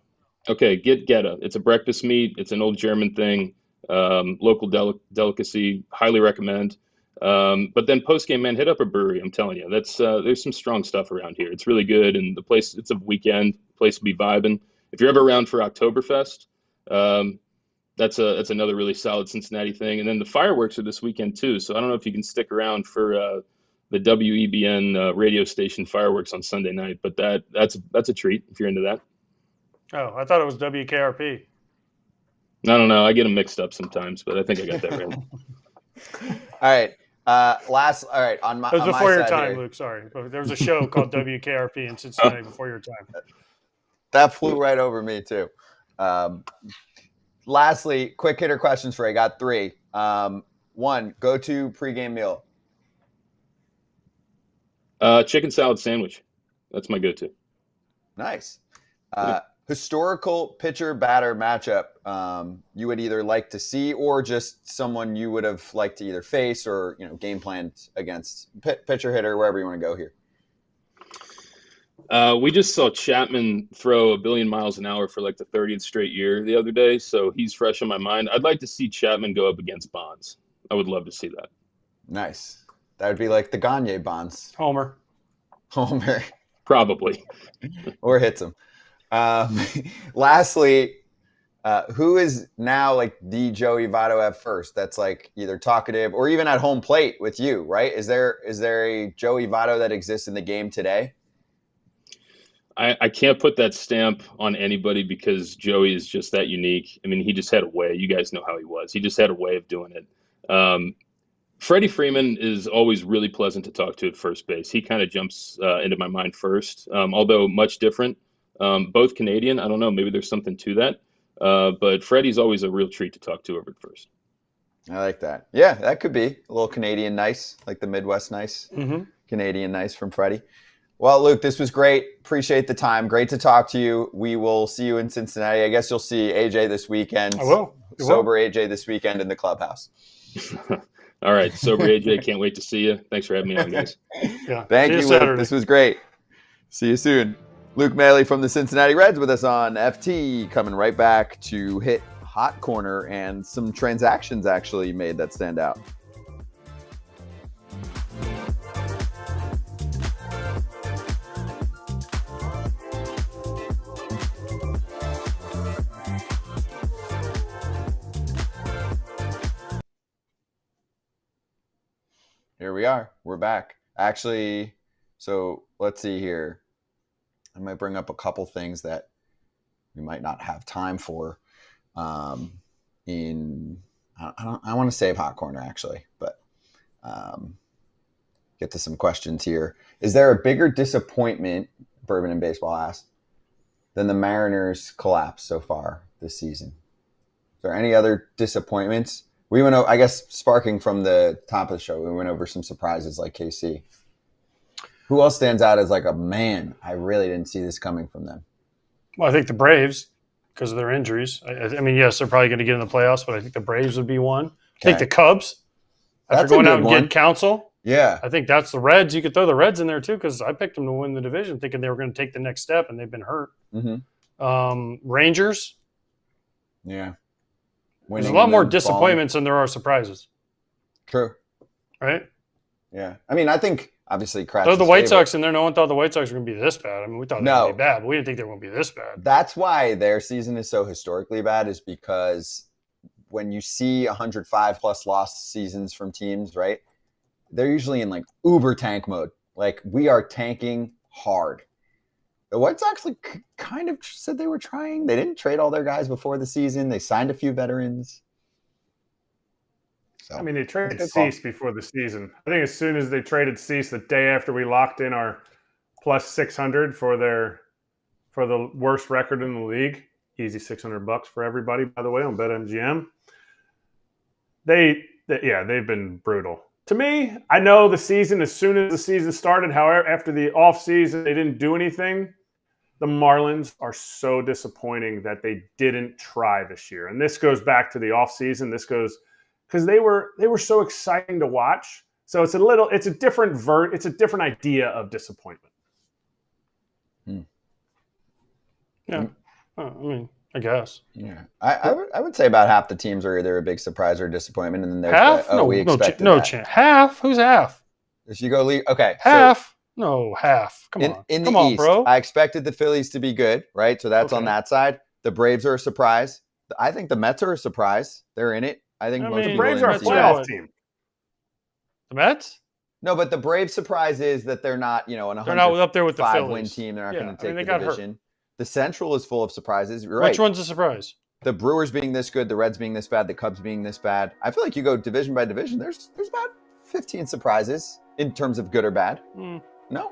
Okay, get geta. It's a breakfast meat. It's an old German thing. Local delicacy. Highly recommend. But then post game, man, hit up a brewery. I'm telling you, that's there's some strong stuff around here. It's really good, and the place. It's a weekend. Place will be vibing. If you're ever around for Oktoberfest, that's another really solid Cincinnati thing. And then the fireworks are this weekend too. So I don't know if you can stick around for the WEBN radio station fireworks on Sunday night, but that's a treat if you're into that. Oh, I thought it was WKRP. I don't know. I get them mixed up sometimes, but I think I got that right. All right. All right. On my. It was on my before your side time, here. Luke. Sorry. There was a show called WKRP in Cincinnati before your time. That flew right over me too. Lastly, quick hitter questions for you. I got three. One, go to pregame meal. Chicken salad sandwich. That's my go-to. Nice. Historical pitcher batter matchup you would either like to see or just someone you would have liked to either face or game planned against pitcher hitter, wherever you want to go here. We just saw Chapman throw 1 billion miles an hour for like the 30th straight year the other day, so he's fresh in my mind. I'd like to see Chapman go up against Bonds. I would love to see that. Nice. That would be like the Gagne Bonds. Homer. Probably. Or hits him. Lastly, who is now like the Joey Votto at first? That's like either talkative or even at home plate with you, right? Is there a Joey Votto that exists in the game today? I can't put that stamp on anybody because Joey is just that unique. I mean, he just had a way. You guys know how he was. He just had a way of doing it. Freddie Freeman is always really pleasant to talk to at first base. He kind of jumps into my mind first, although much different. Both Canadian. I don't know. Maybe there's something to that. But Freddie's always a real treat to talk to over at first. I like that. Yeah, that could be a little Canadian nice, like the Midwest nice. Mm-hmm. Canadian nice from Freddie. Well, Luke, this was great. Appreciate the time. Great to talk to you. We will see you in Cincinnati. I guess you'll see AJ this weekend. I will. Sober AJ this weekend in the clubhouse. All right. Sober AJ, can't wait to see you. Thanks for having me on, guys. Yeah. Thank See you, Luke. Saturday. This was great. See you soon. Luke Maile from the Cincinnati Reds with us on FT, coming right back to hit Hot Corner and some transactions actually made that stand out. Here we are. We're back. Actually, so let's see here. I might bring up a couple things that we might not have time for. I want to save Hot Corner actually, but get to some questions here. Is there a bigger disappointment, Bourbon and Baseball asked, than the Mariners' collapse so far this season? Is there any other disappointments? We went over, I guess, sparking from the top of the show, we went over some surprises like KC. Who else stands out as like a man? I really didn't see this coming from them. Well, I think the Braves, because of their injuries. I mean, yes, they're probably going to get in the playoffs, but I think the Braves would be one. I think the Cubs, after going out and getting Counsell. Yeah. I think that's the Reds. You could throw the Reds in there too, because I picked them to win the division, thinking they were going to take the next step, and they've been hurt. Mm-hmm. Rangers. Yeah. There's a lot more disappointments than there are surprises. True. Right? Yeah. I mean, I think obviously Kratz. Throw the White Sox in there. No one thought the White Sox were going to be this bad. I mean, we thought they were going to be bad, but we didn't think they were going to be this bad. That's why their season is so historically bad, is because when you see 105+ lost seasons from teams, right, they're usually in like uber tank mode. Like, we are tanking hard. The White Sox kind of said they were trying. They didn't trade all their guys before the season. They signed a few veterans. So, I mean, they traded Cease before the season. I think as soon as they traded Cease, the day after we locked in our plus 600 for the worst record in the league, easy $600 for everybody, by the way, on BetMGM. They've been brutal. To me, I know the season, as soon as the season started, however, after the offseason, they didn't do anything. The Marlins are so disappointing that they didn't try this year. And this goes back to the offseason. This goes because they were so exciting to watch. So it's a different idea of disappointment. Yeah. I mean, I guess. Yeah, I would say about half the teams are either a big surprise or disappointment, and then there's half. we expected no that. chance. Half? Who's half? If you go okay, half. No, half. Come on. In Come the on, East, bro. I expected the Phillies to be good, right? So that's on that side. The Braves are a surprise. I think the Mets are a surprise. They're in it. I think most the people Braves in are a the playoff team. The Mets? No, but the Braves' surprise is that they're not, an they're not up there with the 5-win Phillies. team. They're not going to take they the got division. Hurt. The Central is full of surprises. You're right. Which one's a surprise? The Brewers being this good, the Reds being this bad, the Cubs being this bad. I feel like you go division by division. There's about 15 surprises in terms of good or bad. No.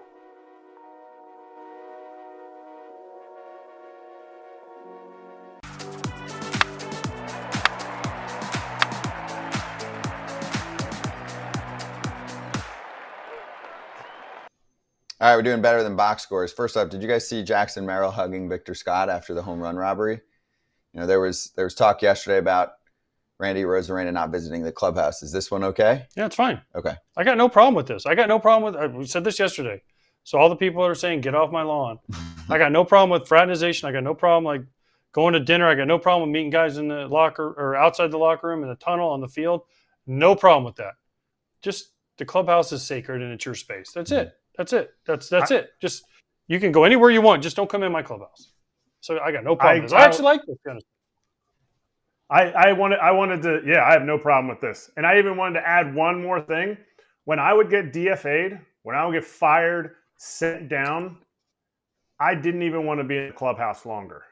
All right, we're doing better than box scores. First up, did you guys see Jackson Merrill hugging Victor Scott after the home run robbery? There was talk yesterday about Randy Arozarena not visiting the clubhouse. Is this one okay? Yeah, it's fine. Okay. I got no problem with this. We said this yesterday. So all the people are saying, get off my lawn. I got no problem with fraternization. I got no problem like going to dinner. I got no problem with meeting guys in the locker or outside the locker room, in the tunnel, on the field. No problem with that. Just the clubhouse is sacred and it's your space. That's it. That's it. That's it. Just, you can go anywhere you want. Just don't come in my clubhouse. So I got no problem with this. I actually like this kind of stuff. I wanted to, I have no problem with this. And I even wanted to add one more thing. When I would get DFA'd, when I would get fired, sent down, I didn't even want to be in the clubhouse longer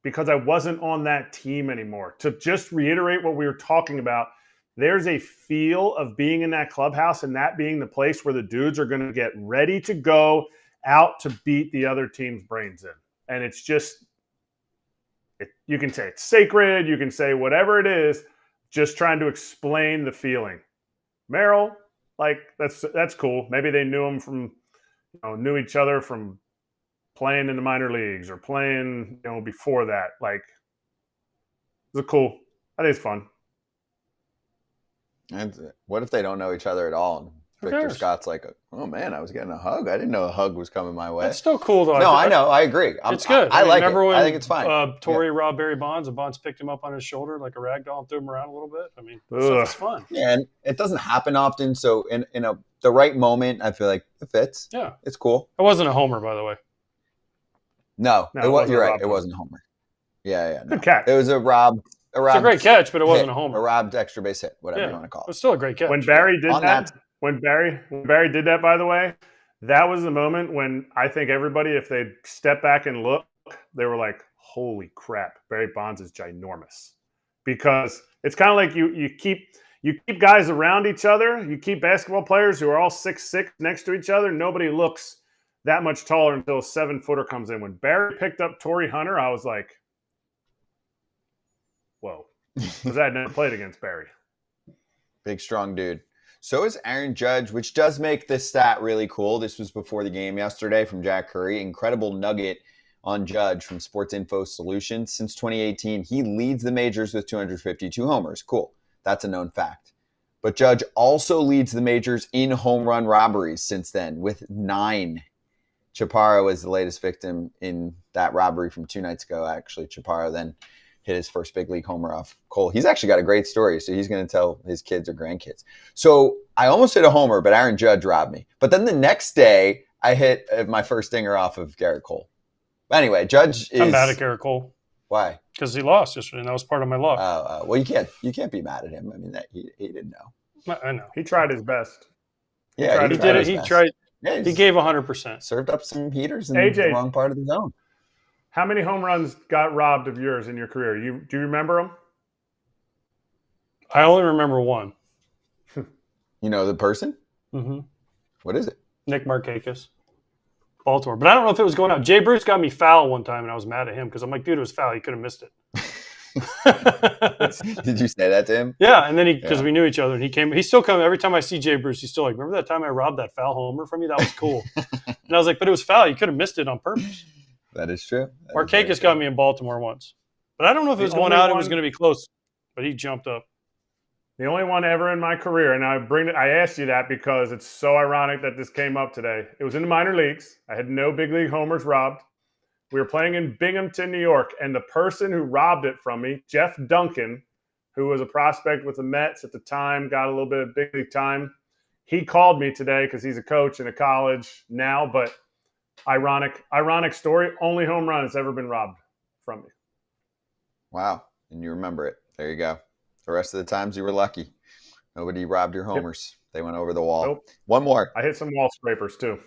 because I wasn't on that team anymore. To just reiterate what we were talking about, there's a feel of being in that clubhouse and that being the place where the dudes are going to get ready to go out to beat the other team's brains in. And it's just, you can say it's sacred, you can say whatever it is, just trying to explain the feeling. Merrill, that's cool. Maybe they knew him from, knew each other from playing in the minor leagues or playing, before that. It's cool. I think it's fun. And what if they don't know each other at all? And Victor Scott's like, oh man, I was getting a hug. I didn't know a hug was coming my way. That's still cool though. No, I know. I agree. It's good. I like it. Remember when I think it's fine. Torrey robbed Barry Bonds and Bonds picked him up on his shoulder like a rag doll and threw him around a little bit? I mean, it's fun. Yeah, and it doesn't happen often. So in the right moment, I feel like it fits. Yeah. It's cool. It wasn't a homer, by the way. No, you're right. It wasn't a homer. Yeah. No. Good catch. It was a robbed. It's a great catch, but it wasn't a homer. A robbed extra base hit, whatever you want to call it. It's still a great catch. When Barry did that, by the way, That was the moment when I think everybody, if they step back and look, they were like, holy crap, Barry Bonds is ginormous. Because it's kind of like you keep guys around each other. You keep basketball players who are all 6'6" next to each other. Nobody looks that much taller until a 7-footer comes in. When Barry picked up Torrey Hunter, I was like, whoa. Because I had never played against Barry. Big, strong dude. So is Aaron Judge, which does make this stat really cool. This was before the game yesterday from Jack Curry. Incredible nugget on Judge from Sports Info Solutions. Since 2018, he leads the majors with 252 homers. Cool. That's a known fact. But Judge also leads the majors in home run robberies since then with 9. Chaparro is the latest victim in that robbery from 2 nights ago. Actually, Chaparro then hit his first big league homer off Cole. He's actually got a great story, so he's going to tell his kids or grandkids. So I almost hit a homer, but Aaron Judge robbed me. But then the next day, I hit my first dinger off of Garrett Cole. But anyway, Judge is... I'm mad at Garrett Cole. Why? Because he lost yesterday, and that was part of my luck. Well, you can't be mad at him. I mean, that he didn't know. I know. He tried his best. Yeah, He did it. He tried. Yeah, He gave 100%. served up some heaters in AJ, the wrong part of the zone. How many home runs got robbed of yours in your career? Do you remember them? I only remember one. You know the person? Mm-hmm. What is it? Nick Markakis, Baltimore. But I don't know if it was going out. Jay Bruce got me foul one time, and I was mad at him because I'm like, dude, it was foul. He could have missed it. Did you say that to him? Yeah, and then because we knew each other, and he's still coming. Every time I see Jay Bruce, he's still like, remember that time I robbed that foul homer from you? That was cool. And I was like, but it was foul. You could have missed it on purpose. That is true. Markakis got me in Baltimore once. But I don't know if it was going out. It was going to be close. But he jumped up. The only one ever in my career, and I asked you that because it's so ironic that this came up today. It was in the minor leagues. I had no big league homers robbed. We were playing in Binghamton, New York, and the person who robbed it from me, Jeff Duncan, who was a prospect with the Mets at the time, got a little bit of big league time. He called me today because he's a coach in a college now, but ironic story, only home run that's ever been robbed from me. Wow. And you remember it. There you go. The rest of the times you were lucky. Nobody robbed your homers. Yep. They went over the wall. Nope. One more. I hit some wall scrapers too.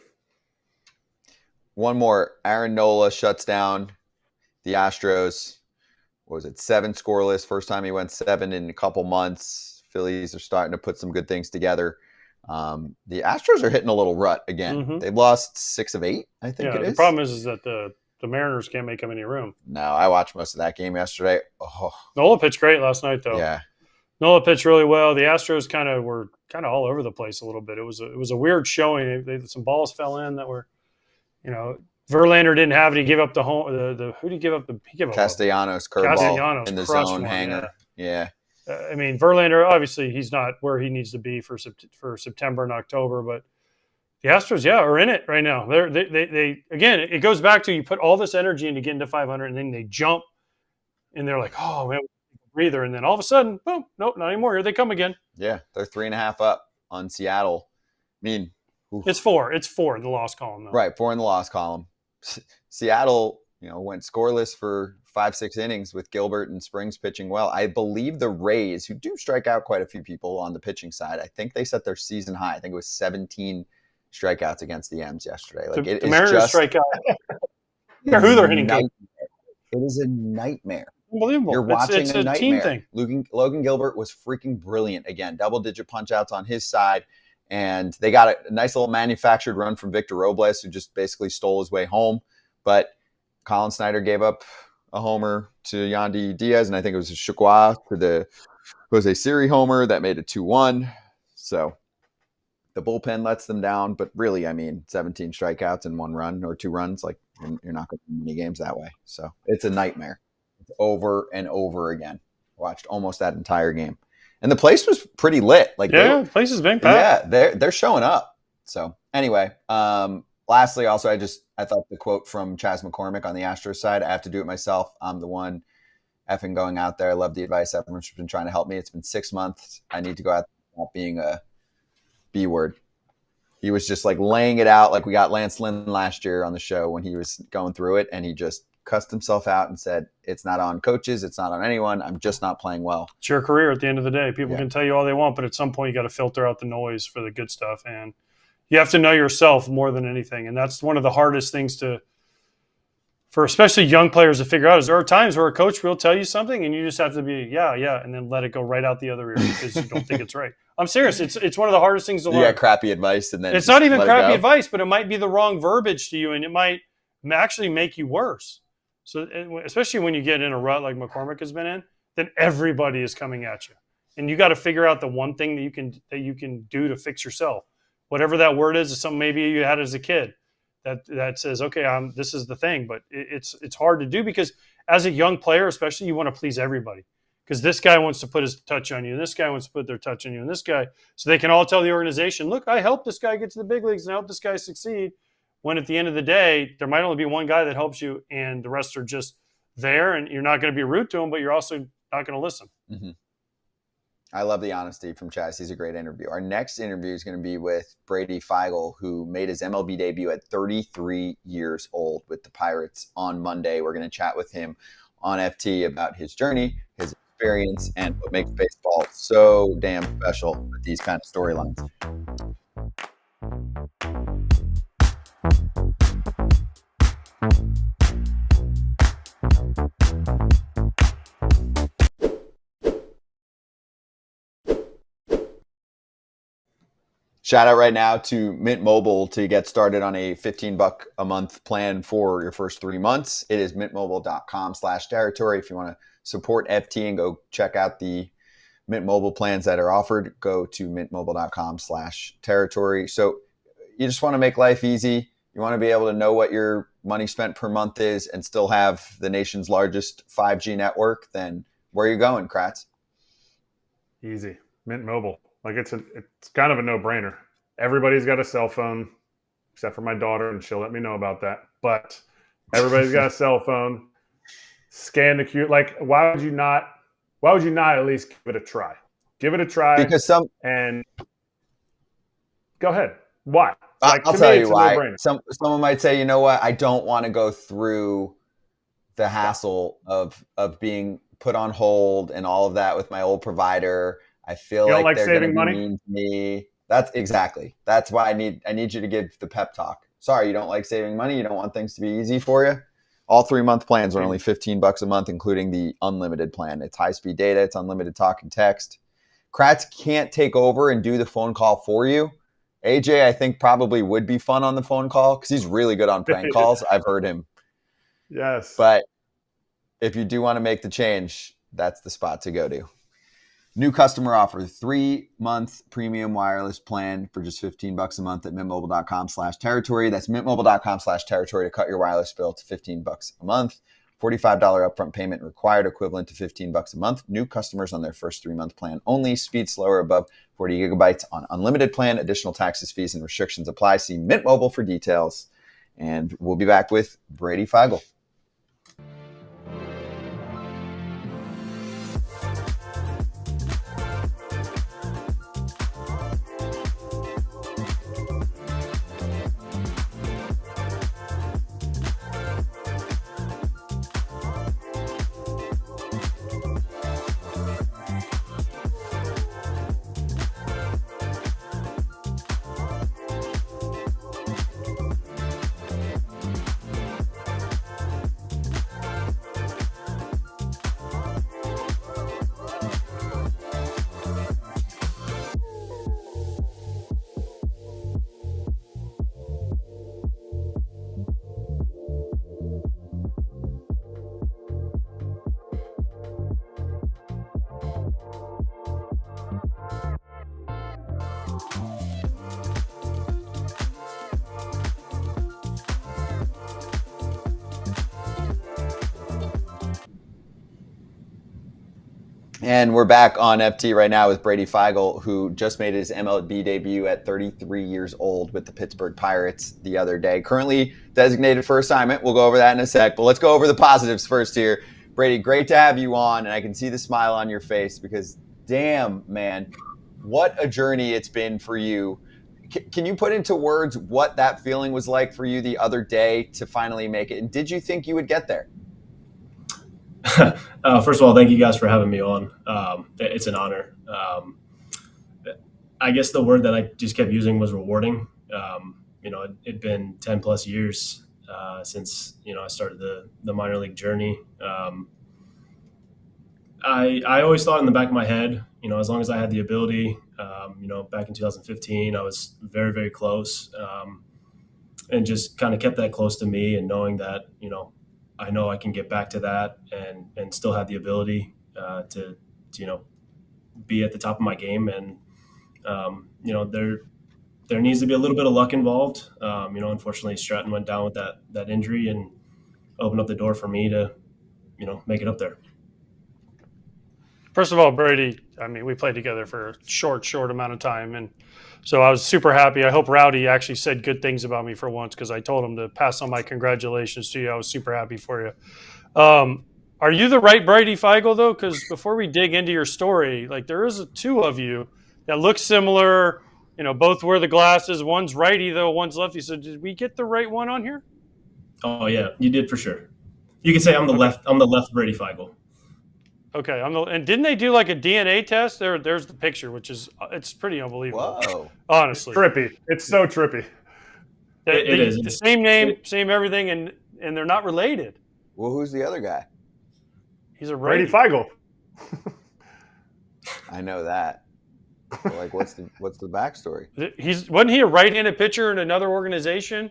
One more. Aaron Nola shuts down the Astros. What was it? 7 scoreless. First time he went 7 in a couple months. Phillies are starting to put some good things together. The Astros are hitting a little rut again. Mm-hmm. They've lost 6 of 8, I think it is. The problem is that the Mariners can't make them any room. No, I watched most of that game yesterday. Oh. Nola pitched great last night, though. Yeah. Nola pitched really well. The Astros were all over the place a little bit. It was a weird showing. Some balls fell in that were, Verlander didn't have it. He gave up the home. Who did he give up? He gave up Castellanos curveball in the zone hanger. Yeah. I mean, Verlander, obviously, he's not where he needs to be for September and October, but the Astros, are in it right now. They again, it goes back to you put all this energy into getting to 500, and then they jump, and they're like, oh, man, breather. And then all of a sudden, boom, nope, not anymore. Here they come again. Yeah, they're 3.5 up on Seattle. I mean, oof. It's 4 in the loss column, though. Right, 4 in the loss column. Seattle, went scoreless for 5-6 innings with Gilbert and Springs pitching well. I believe the Rays, who do strike out quite a few people on the pitching side, I think they set their season high. I think it was 17 strikeouts against the M's yesterday. Like the Mariners strike out. Who they're hitting? It is a nightmare. Unbelievable. You're watching it's a nightmare. Team thing. Logan Gilbert was freaking brilliant again. Double-digit punch-outs on his side. And they got a nice little manufactured run from Victor Robles, who just basically stole his way home. But Colin Snyder gave up a homer to Yandy Diaz, and I think it was a Chukwa for the Jose Siri homer that made it 2-1. So the bullpen lets them down. But really, 17 strikeouts and 1 run or 2 runs, like you're not going to win many games that way. So it's a nightmare. It's over and over again. Watched almost that entire game. And the place was pretty lit. The place is been packed. Yeah, they're showing up. So anyway, lastly, also I thought the quote from Chas McCormick on the Astros side, I have to do it myself. I'm the one effing going out there. I love the advice. Everyone's been trying to help me. It's been 6 months. I need to go out there not being a B word. He was just laying it out like we got Lance Lynn last year on the show when he was going through it, and he just cussed himself out and said, it's not on coaches, it's not on anyone, I'm just not playing well. It's your career at the end of the day. People can tell you all they want, but at some point you got to filter out the noise for the good stuff, and You have to know yourself more than anything. And that's one of the hardest things for especially young players to figure out is there are times where a coach will tell you something and you just have to be, yeah, and then let it go right out the ever ear because you don't think it's right. I'm serious. It's one of the hardest things to learn. You got crappy advice and then it's not even crappy advice, but it might be the wrong verbiage to you and it might actually make you worse. So especially when you get in a rut like McCormick has been in, then everybody is coming at you. And you got to figure out the one thing that you can do to fix yourself. Whatever that word is something maybe you had as a kid. That says, okay, this is the thing, but it's hard to do because as a young player, especially, you want to please everybody because this guy wants to put his touch on you, and this guy wants to put their touch on you, and this guy, so they can all tell the organization, look, I helped this guy get to the big leagues and I helped this guy succeed. When at the end of the day, there might only be one guy that helps you, and the rest are just there, and you're not going to be rude to him, but you're also not going to listen. Mm-hmm. I love the honesty from Chaz. He's a great interview. Our next interview is going to be with Brady Feigl, who made his MLB debut at 33 years old with the Pirates on Monday. We're going to chat with him on FT about his journey, his experience, and what makes baseball so damn special with these kind of storylines. Shout out right now to Mint Mobile to get started on a $15 a month plan for your first 3 months. It is mintmobile.com/territory. If you want to support FT and go check out the Mint Mobile plans that are offered, go to mintmobile.com/territory. So you just want to make life easy. You want to be able to know what your money spent per month is and still have the nation's largest 5G network. Then where are you going, Kratz? Easy. Mint Mobile. Like it's kind of a no-brainer. Everybody's got a cell phone, except for my daughter, and she'll let me know about that. But everybody's got a cell phone. Scan the QR. Like, why would you not at least give it a try? Give it a try. Because and go ahead. Why? Like, I'll tell you why. Someone might say, you know what? I don't want to go through the hassle of being put on hold and all of that with my old provider. I feel like they're going to be mean to me. That's why I need you to give the pep talk. Sorry, you don't like saving money. You don't want things to be easy for you. All 3 month plans are only $15 a month, including the unlimited plan. It's high speed data. It's unlimited talk and text. Kratz can't take over and do the phone call for you. AJ, I think probably would be fun on the phone call because he's really good on prank calls. I've heard him. Yes. But if you do want to make the change, that's the spot to go to. New customer offer, 3 month premium wireless plan for just $15 a month at mintmobile.com/territory. That's mintmobile.com/territory to cut your wireless bill to $15 a month. $45 upfront payment required, equivalent to $15 a month. New customers on their first 3 month plan only. Speed slower above 40 gigabytes on unlimited plan. Additional taxes, fees, and restrictions apply. See Mint Mobile for details. And we'll be back with Brady Feigl. And we're back on FT right now with Brady Feigl, who just made his MLB debut at 33 years old with the Pittsburgh Pirates the other day. Currently designated for assignment. We'll go over that in a sec, but let's go over the positives first here. Brady, great to have you on, and I can see the smile on your face because, damn, man, what a journey it's been for you. Can you put into words what that feeling was like for you the other day to finally make it? And did you think you would get there? First of all, thank you guys for having me on. It's an honor. I guess the word that I just kept using was rewarding. It'd been 10 plus years since, I started the minor league journey. I always thought in the back of my head, as long as I had the ability, back in 2015, I was very, very close, and just kind of kept that close to me, and knowing that, I know I can get back to that and still have the ability to be at the top of my game. And, there needs to be a little bit of luck involved. Unfortunately, Stratton went down with that injury and opened up the door for me to, make it up there. First of all, Brady, we played together for a short amount of time, and so I was super happy. I hope Rowdy actually said good things about me for once, because I told him to pass on my congratulations to you. I was super happy for you. Are you the right Brady Feigl, though? Because before we dig into your story, there is two of you that look similar. Both wear the glasses. One's righty, though. One's lefty. So did we get the right one on here? Oh, yeah, you did for sure. You could say I'm the left Brady Feigl. Okay, and didn't they do a DNA test? There's the picture, which it's pretty unbelievable. Whoa. Honestly. It's trippy. It's so trippy. It is. The same name, same everything, and they're not related. Well, who's the other guy? He's a Brady righty. Feigl. I know that. But, what's the backstory? Wasn't he a right-handed pitcher in another organization?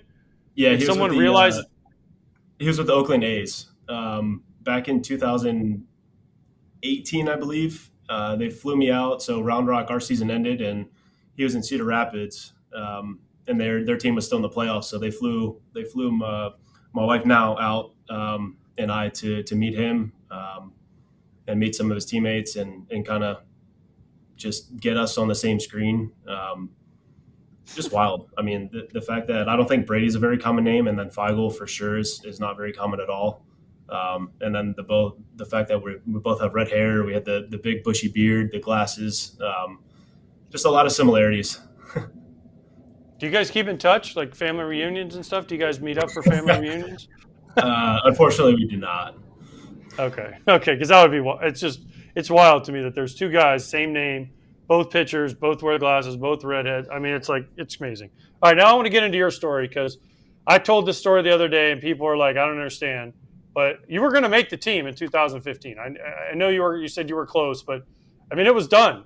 Yeah, Did someone realized he was with the Oakland A's back in 2018, I believe. They flew me out. So Round Rock, our season ended, and he was in Cedar Rapids, and their team was still in the playoffs. So they flew my wife now out, and I to meet him and meet some of his teammates and kind of just get us on the same screen. Just wild. The fact that I don't think Brady's a very common name, and then Feigl for sure is not very common at all. And then the fact that we both have red hair, we had the big bushy beard, the glasses, just a lot of similarities. Do you guys keep in touch, family reunions and stuff? Do you guys meet up for family reunions? Unfortunately, we do not. Okay, because that would be it's wild to me that there's two guys, same name, both pitchers, both wear glasses, both redheads. It's amazing. All right, now I want to get into your story, because I told this story the other day, and people are like, I don't understand. But you were going to make the team in 2015. I know you said you were close, but it was done.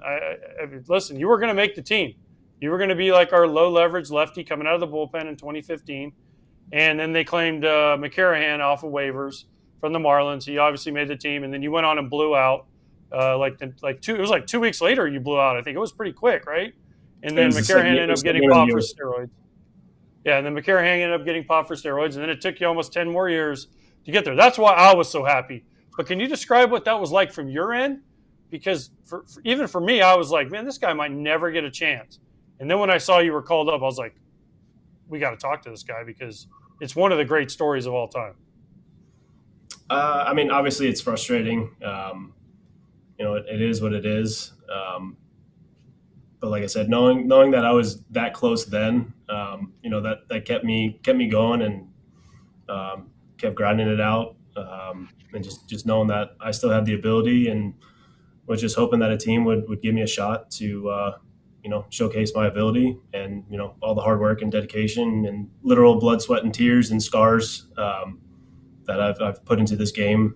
Listen, you were going to make the team. You were going to be our low leverage lefty coming out of the bullpen in 2015. And then they claimed McCarrahan off of waivers from the Marlins. He obviously made the team, and then you went on and blew out. It was 2 weeks later you blew out. I think it was pretty quick, right? And then McCarrahan ended up getting popped for steroids. Yeah, and then McCarrahan ended up getting popped for steroids, and then it took you almost 10 more years to get there. That's why I was so happy. But can you describe what that was like from your end? Because even for me, I was like, man, this guy might never get a chance. And then when I saw you were called up, I was like, we got to talk to this guy, because it's one of the great stories of all time. Obviously it's frustrating. It is what it is. But like I said, knowing that I was that close then, that kept me going, and kept grinding it out, and just knowing that I still had the ability, and was just hoping that a team would give me a shot to showcase my ability, and all the hard work and dedication and literal blood, sweat, and tears and scars that I've put into this game.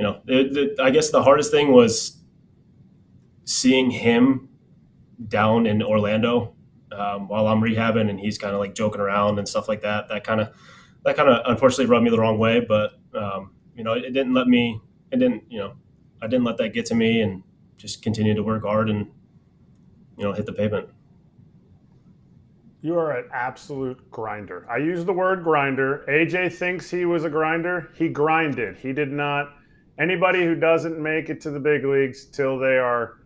I guess the hardest thing was seeing him down in Orlando while I'm rehabbing, and he's kind of joking around and stuff like that. That kind of unfortunately rubbed me the wrong way, but it didn't let me. I didn't let that get to me, and just continued to work hard and hit the pavement. You are an absolute grinder. I use the word grinder. AJ thinks he was a grinder. He grinded. He did not. Anybody who doesn't make it to the big leagues till they are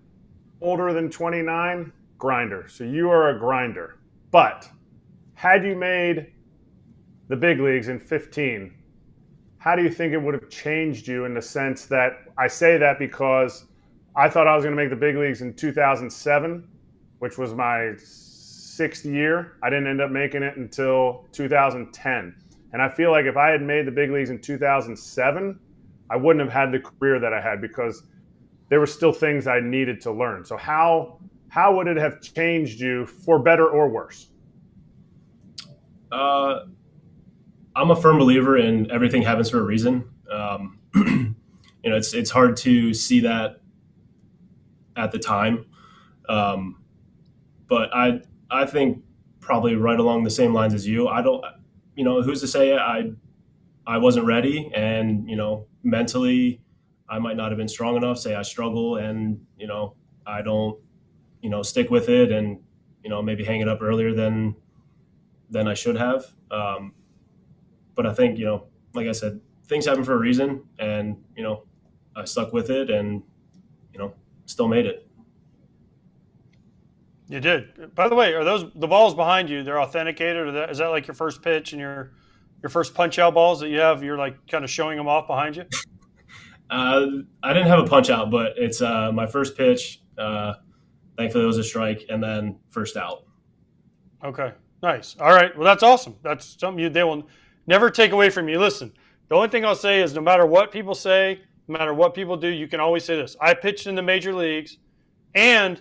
older than 29, grinder. So you are a grinder. But had you made the big leagues in 15, how do you think it would have changed you, in the sense that I say that because I thought I was going to make the big leagues in 2007, which was my 6th year. I didn't end up making it until 2010. And I feel like if I had made the big leagues in 2007, I wouldn't have had the career that I had, because there were still things I needed to learn. So how how would it have changed you for better or worse? I'm a firm believer in everything happens for a reason. It's hard to see that at the time, but I think probably right along the same lines as you. I don't, who's to say I wasn't ready, and mentally I might not have been strong enough. Say I struggle, and I don't stick with it, and maybe hang it up earlier than I should have. But I think like I said, things happen for a reason, and I stuck with it, and still made it. You did. By the way, are those the balls behind you? They're authenticated, or is that like your first pitch and your first punch out balls that you have? You're like kind of showing them off behind you. I didn't have a punch out, but it's my first pitch. Thankfully, it was a strike, and then first out. Okay, nice. All right, well, that's awesome. That's something they will never take away from you. Listen, the only thing I'll say is no matter what people say, no matter what people do, you can always say this. I pitched in the major leagues, and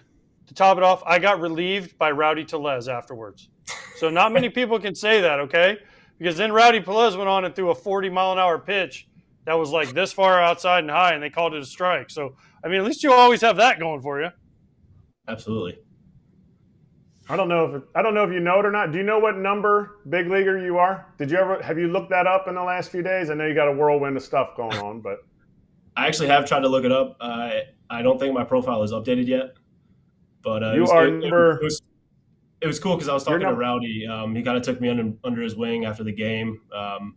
to top it off, I got relieved by Rowdy Tellez afterwards. So not many people can say that, okay? Because then Rowdy Tellez went on and threw a 40-mile-an-hour pitch that was like this far outside and high, and they called it a strike. So, I mean, at least you always have that going for you. Absolutely. I don't know if you know it or not. Do you know what number big leaguer you are? Have you looked that up in the last few days? I know you got a whirlwind of stuff going on, but I actually have tried to look it up. I don't think my profile is updated yet. But it was cool because I was talking to Rowdy. He kind of took me under his wing after the game and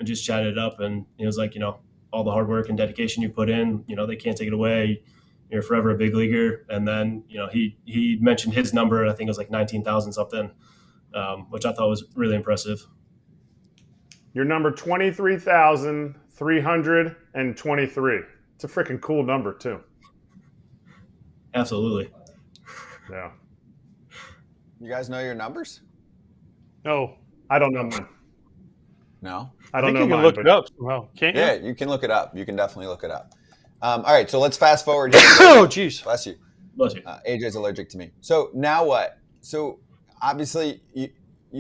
just chatted it up. And he was like, all the hard work and dedication you put in, they can't take it away. You're forever a big leaguer. And then, he mentioned his number. I think it was like 19,000 something, which I thought was really impressive. Your number 23,323. It's a freaking cool number too. Absolutely. Yeah. You guys know your numbers? No. I don't know mine. No? I don't know you can mine, look but it up somehow, can't you? Yeah, you can look it up. You can definitely look it up. All right, so let's fast forward here. Oh, jeez. Bless you. Bless you. AJ's allergic to me. So now what? So obviously you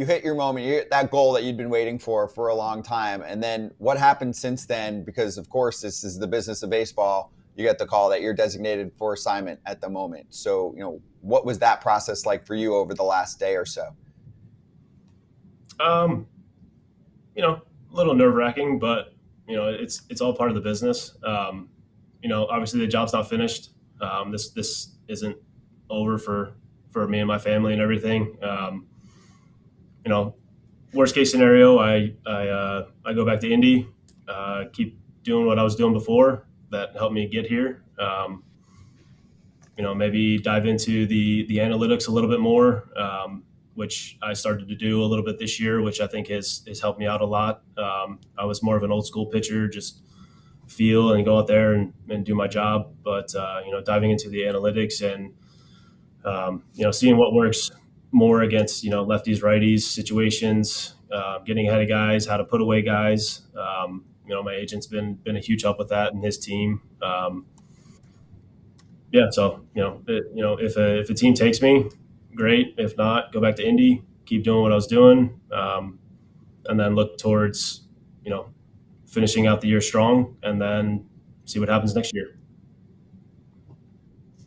hit your moment. You hit that goal that you'd been waiting for a long time. And then what happened since then? Because, of course, this is the business of baseball. You get the call that you're designated for assignment at the moment. So, what was that process like for you over the last day or so? A little nerve-wracking, but it's all part of the business. Obviously the job's not finished. This isn't over for me and my family and everything. Worst case scenario, I go back to Indy, keep doing what I was doing before that helped me get here. Maybe dive into the analytics a little bit more, which I started to do a little bit this year, which I think has helped me out a lot. I was more of an old school pitcher, just feel and go out there and do my job. But, diving into the analytics and, seeing what works more against, lefties, righties situations, getting ahead of guys, how to put away guys. My agent's been a huge help with that and his team. So, if a team takes me, great. If not, go back to Indy, keep doing what I was doing, and then look towards, finishing out the year strong, and then see what happens next year.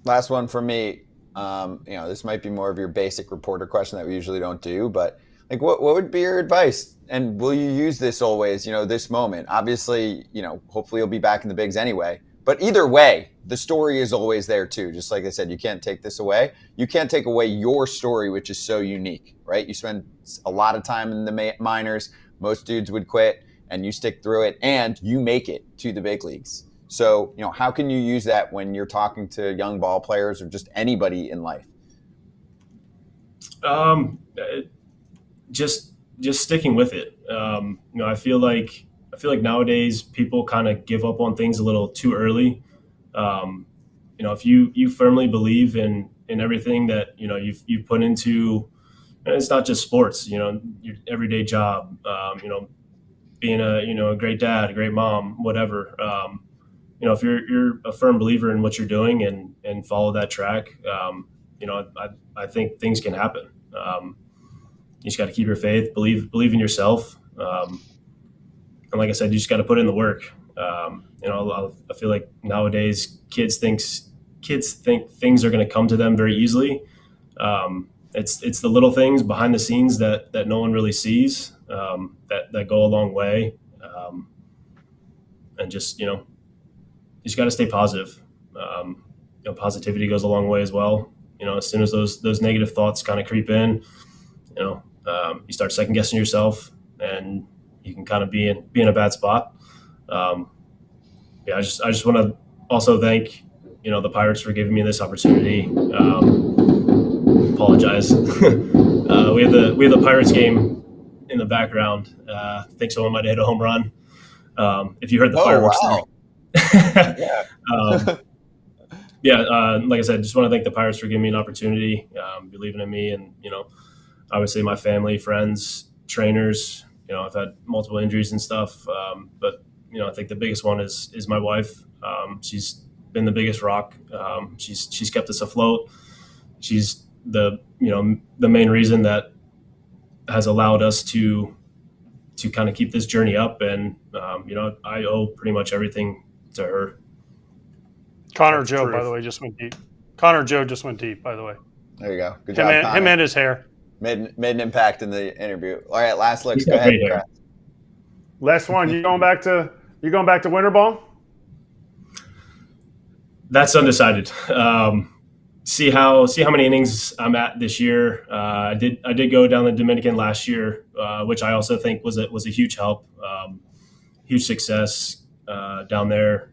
Last one for me. This might be more of your basic reporter question that we usually don't do, but like, what would be your advice? And will you use this always, this moment? Obviously, hopefully you'll be back in the bigs anyway. But either way, the story is always there too. Just like I said, you can't take this away. You can't take away your story, which is so unique, right? You spend a lot of time in the minors. Most dudes would quit, and you stick through it, and you make it to the big leagues. So, how can you use that when you're talking to young ball players or just anybody in life? Just sticking with it. I feel like nowadays people kind of give up on things a little too early. If you firmly believe in everything that you've put into, and it's not just sports. Your everyday job. Being a great dad, a great mom, whatever. If you're a firm believer in what you're doing and follow that track, I think things can happen. You just got to keep your faith, believe in yourself. And like I said, you just got to put in the work. I feel like nowadays kids think things are going to come to them very easily. It's the little things behind the scenes that no one really sees, that go a long way. And just, you just got to stay positive. Positivity goes a long way as well. As soon as those negative thoughts kind of creep in, you start second guessing yourself, and you can kind of be in a bad spot. I just want to also thank, the Pirates for giving me this opportunity. Apologize. We have the Pirates game in the background. I think someone might have hit a home run. If you heard the fireworks. Wow. Like I said, just want to thank the Pirates for giving me an opportunity, believing in me, and obviously my family, friends, trainers. I've had multiple injuries and stuff, but I think the biggest one is my wife. She's been the biggest rock. She's kept us afloat. She's the main reason that has allowed us to kind of keep this journey up, and I owe pretty much everything to her. Connor Joe, by the way, just went deep. Connor Joe just went deep, by the way. There you go. Good job, Connor. Him and his hair. Made an impact in the interview. All right, last looks. Go ahead, Kratz. Last one. You going back to winter ball? That's undecided. See how many innings I'm at this year. I did go down the Dominican last year, which I also think was a huge help, huge success down there,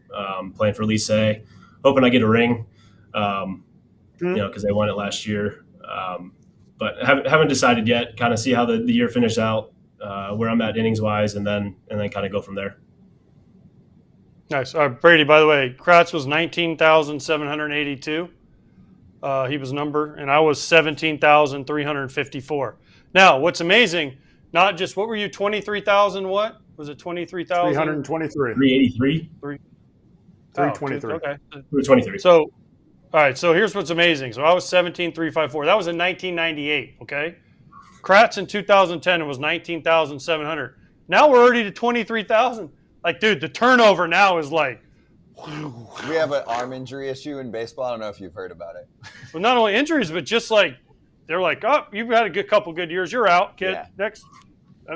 playing for Lycée. Hoping I get a ring, because they won it last year. But haven't decided yet. Kind of see how the year finished out, where I'm at innings wise, and then kind of go from there. Nice. Brady, by the way, Kratz was 19,782. He was number, and I was 17,354. Now, what's amazing, not just, what were you, 23,000 what? Was it 23,000? 323. 383. 323. Okay. 323. So, all right, so here's what's amazing. So I was 17,354. That was in 1998, okay? Kratz in 2010 was 19,700. Now we're already to 23,000. Like, dude, the turnover now is like, We have an arm injury issue in baseball. I don't know if you've heard about it. well, not only injuries, but just like, they're like, oh, you've had a couple good years. You're out, kid. Yeah. Next. I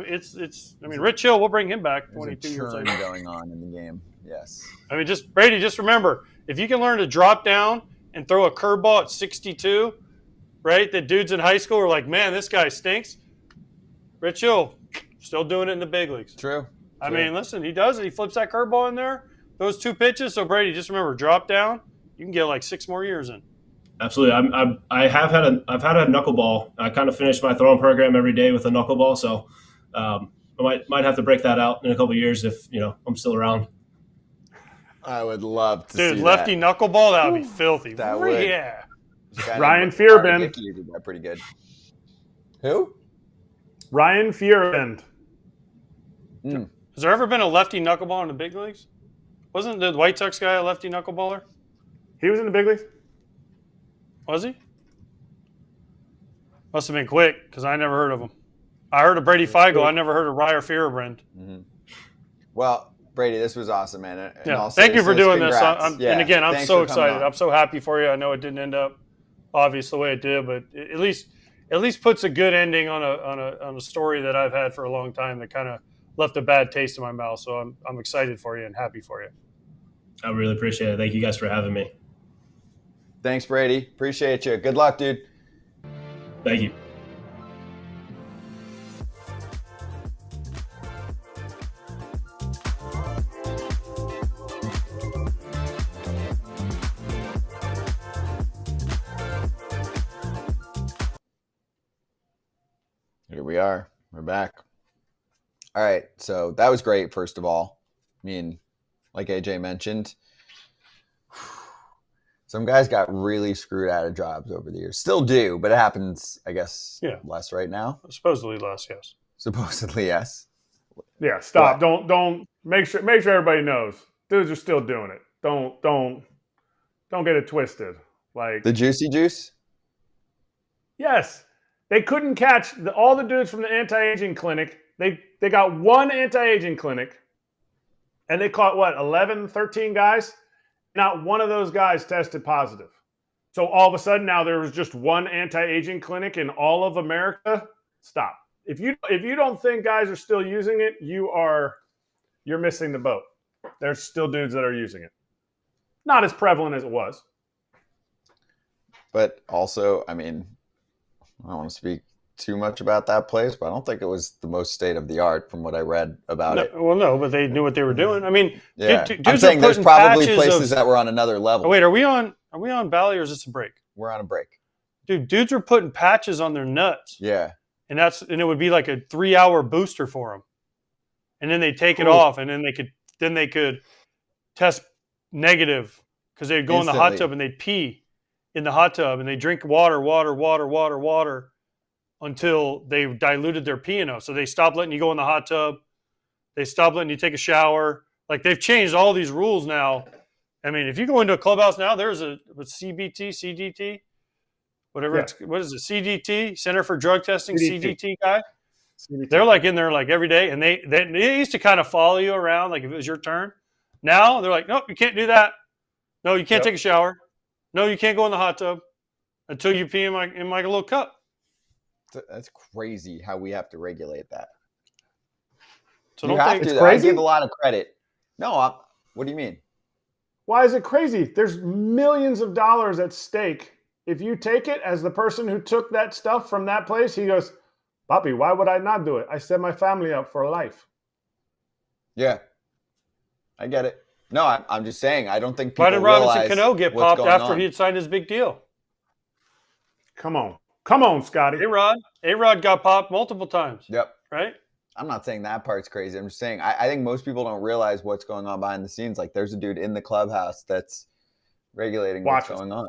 mean, Rich Hill, we'll bring him back There's 22 a years churn later. going on in the game. Yes. I mean, Brady, just remember, if you can learn to drop down and throw a curveball at 62, right? The dudes in high school are like, man, this guy stinks. Rich Hill, still doing it in the big leagues. True. I mean, listen, he does it. He flips that curveball in there, those two pitches. So, Brady, just remember, drop down. You can get like 6 more years in. Absolutely. I've had a knuckleball. I kind of finished my throwing program every day with a knuckleball. So I might have to break that out in a couple of years if I'm still around. I would love to Dude, see lefty that. knuckleball, that would be filthy. That would. Yeah. There's a guy Ryan named Fearbin. Hickey who did that pretty good. Who? Ryan Fearbin. Has there ever been a lefty knuckleball in the big leagues? Wasn't the White Sox guy a lefty knuckleballer? He was in the big leagues? Was he? Must have been quick because I never heard of him. I heard of Brady Feigl. I never heard of Ryer Fearbrand. Mm-hmm. Well, Brady, this was awesome, man. Yeah. Thank you for doing congrats. this. And again, I'm thanks so for coming excited. on. I'm so happy for you. I know it didn't end up obvious the way it did, but at least puts a good ending on a story that I've had for a long time that kind of left a bad taste in my mouth. So I'm excited for you and happy for you. I really appreciate it. Thank you guys for having me. Thanks, Brady. Appreciate you. Good luck, dude. Thank you. Here we are. We're back. All right. So that was great, first of all. I mean, like AJ mentioned, some guys got really screwed out of jobs over the years. Still do, but it happens, I guess, less right now. Supposedly less, yes. Supposedly, yes. Yeah, stop. Don't make sure everybody knows. Dudes are still doing it. Don't get it twisted. Like the juicy juice? Yes. They couldn't catch all the dudes from the anti-aging clinic. They got one anti-aging clinic, and they caught, 11, 13 guys? Not one of those guys tested positive. So all of a sudden now there was just one anti-aging clinic in all of America? Stop. If you don't think guys are still using it, you're missing the boat. There's still dudes that are using it. Not as prevalent as it was. But also, I mean, I don't want to speak too much about that place, but I don't think it was the most state of the art from what I read about it. Well, no, but they knew what they were doing. I mean, Yeah, dudes I'm are saying there's putting probably patches places that were on another level. Oh, wait, are we on Bally or is this a break? We're on a break. Dude, dudes are putting patches on their nuts. Yeah. And it would be like a 3-hour booster for them. And then they take it off, and then they could test negative because they'd go in the hot tub and they'd pee in the hot tub and they drink water until they diluted their pee enough. So they stopped letting you go in the hot tub. They stopped letting you take a shower. Like, they've changed all these rules now. I mean, if you go into a clubhouse now, there's a CDT, whatever what is it? CDT, Center for Drug Testing, CDT guy. CDT. They're like in there like every day, and they used to kind of follow you around like if it was your turn. Now they're like, nope, you can't do that. No, you can't take a shower. No, you can't go in the hot tub until you pee in like a little cup. That's crazy how we have to regulate that. So you have to. I give a lot of credit. No, what do you mean? Why is it crazy? There's millions of dollars at stake. If you take it as the person who took that stuff from that place, he goes, Papi, why would I not do it? I set my family up for life. Yeah, I get it. No, I'm just saying, I don't think people Why did Robinson realize Cano get popped after he had signed his big deal? Come on, Scotty. A-Rod got popped multiple times. Yep. Right? I'm not saying that part's crazy. I'm just saying I think most people don't realize what's going on behind the scenes. Like, there's a dude in the clubhouse that's regulating what's going on.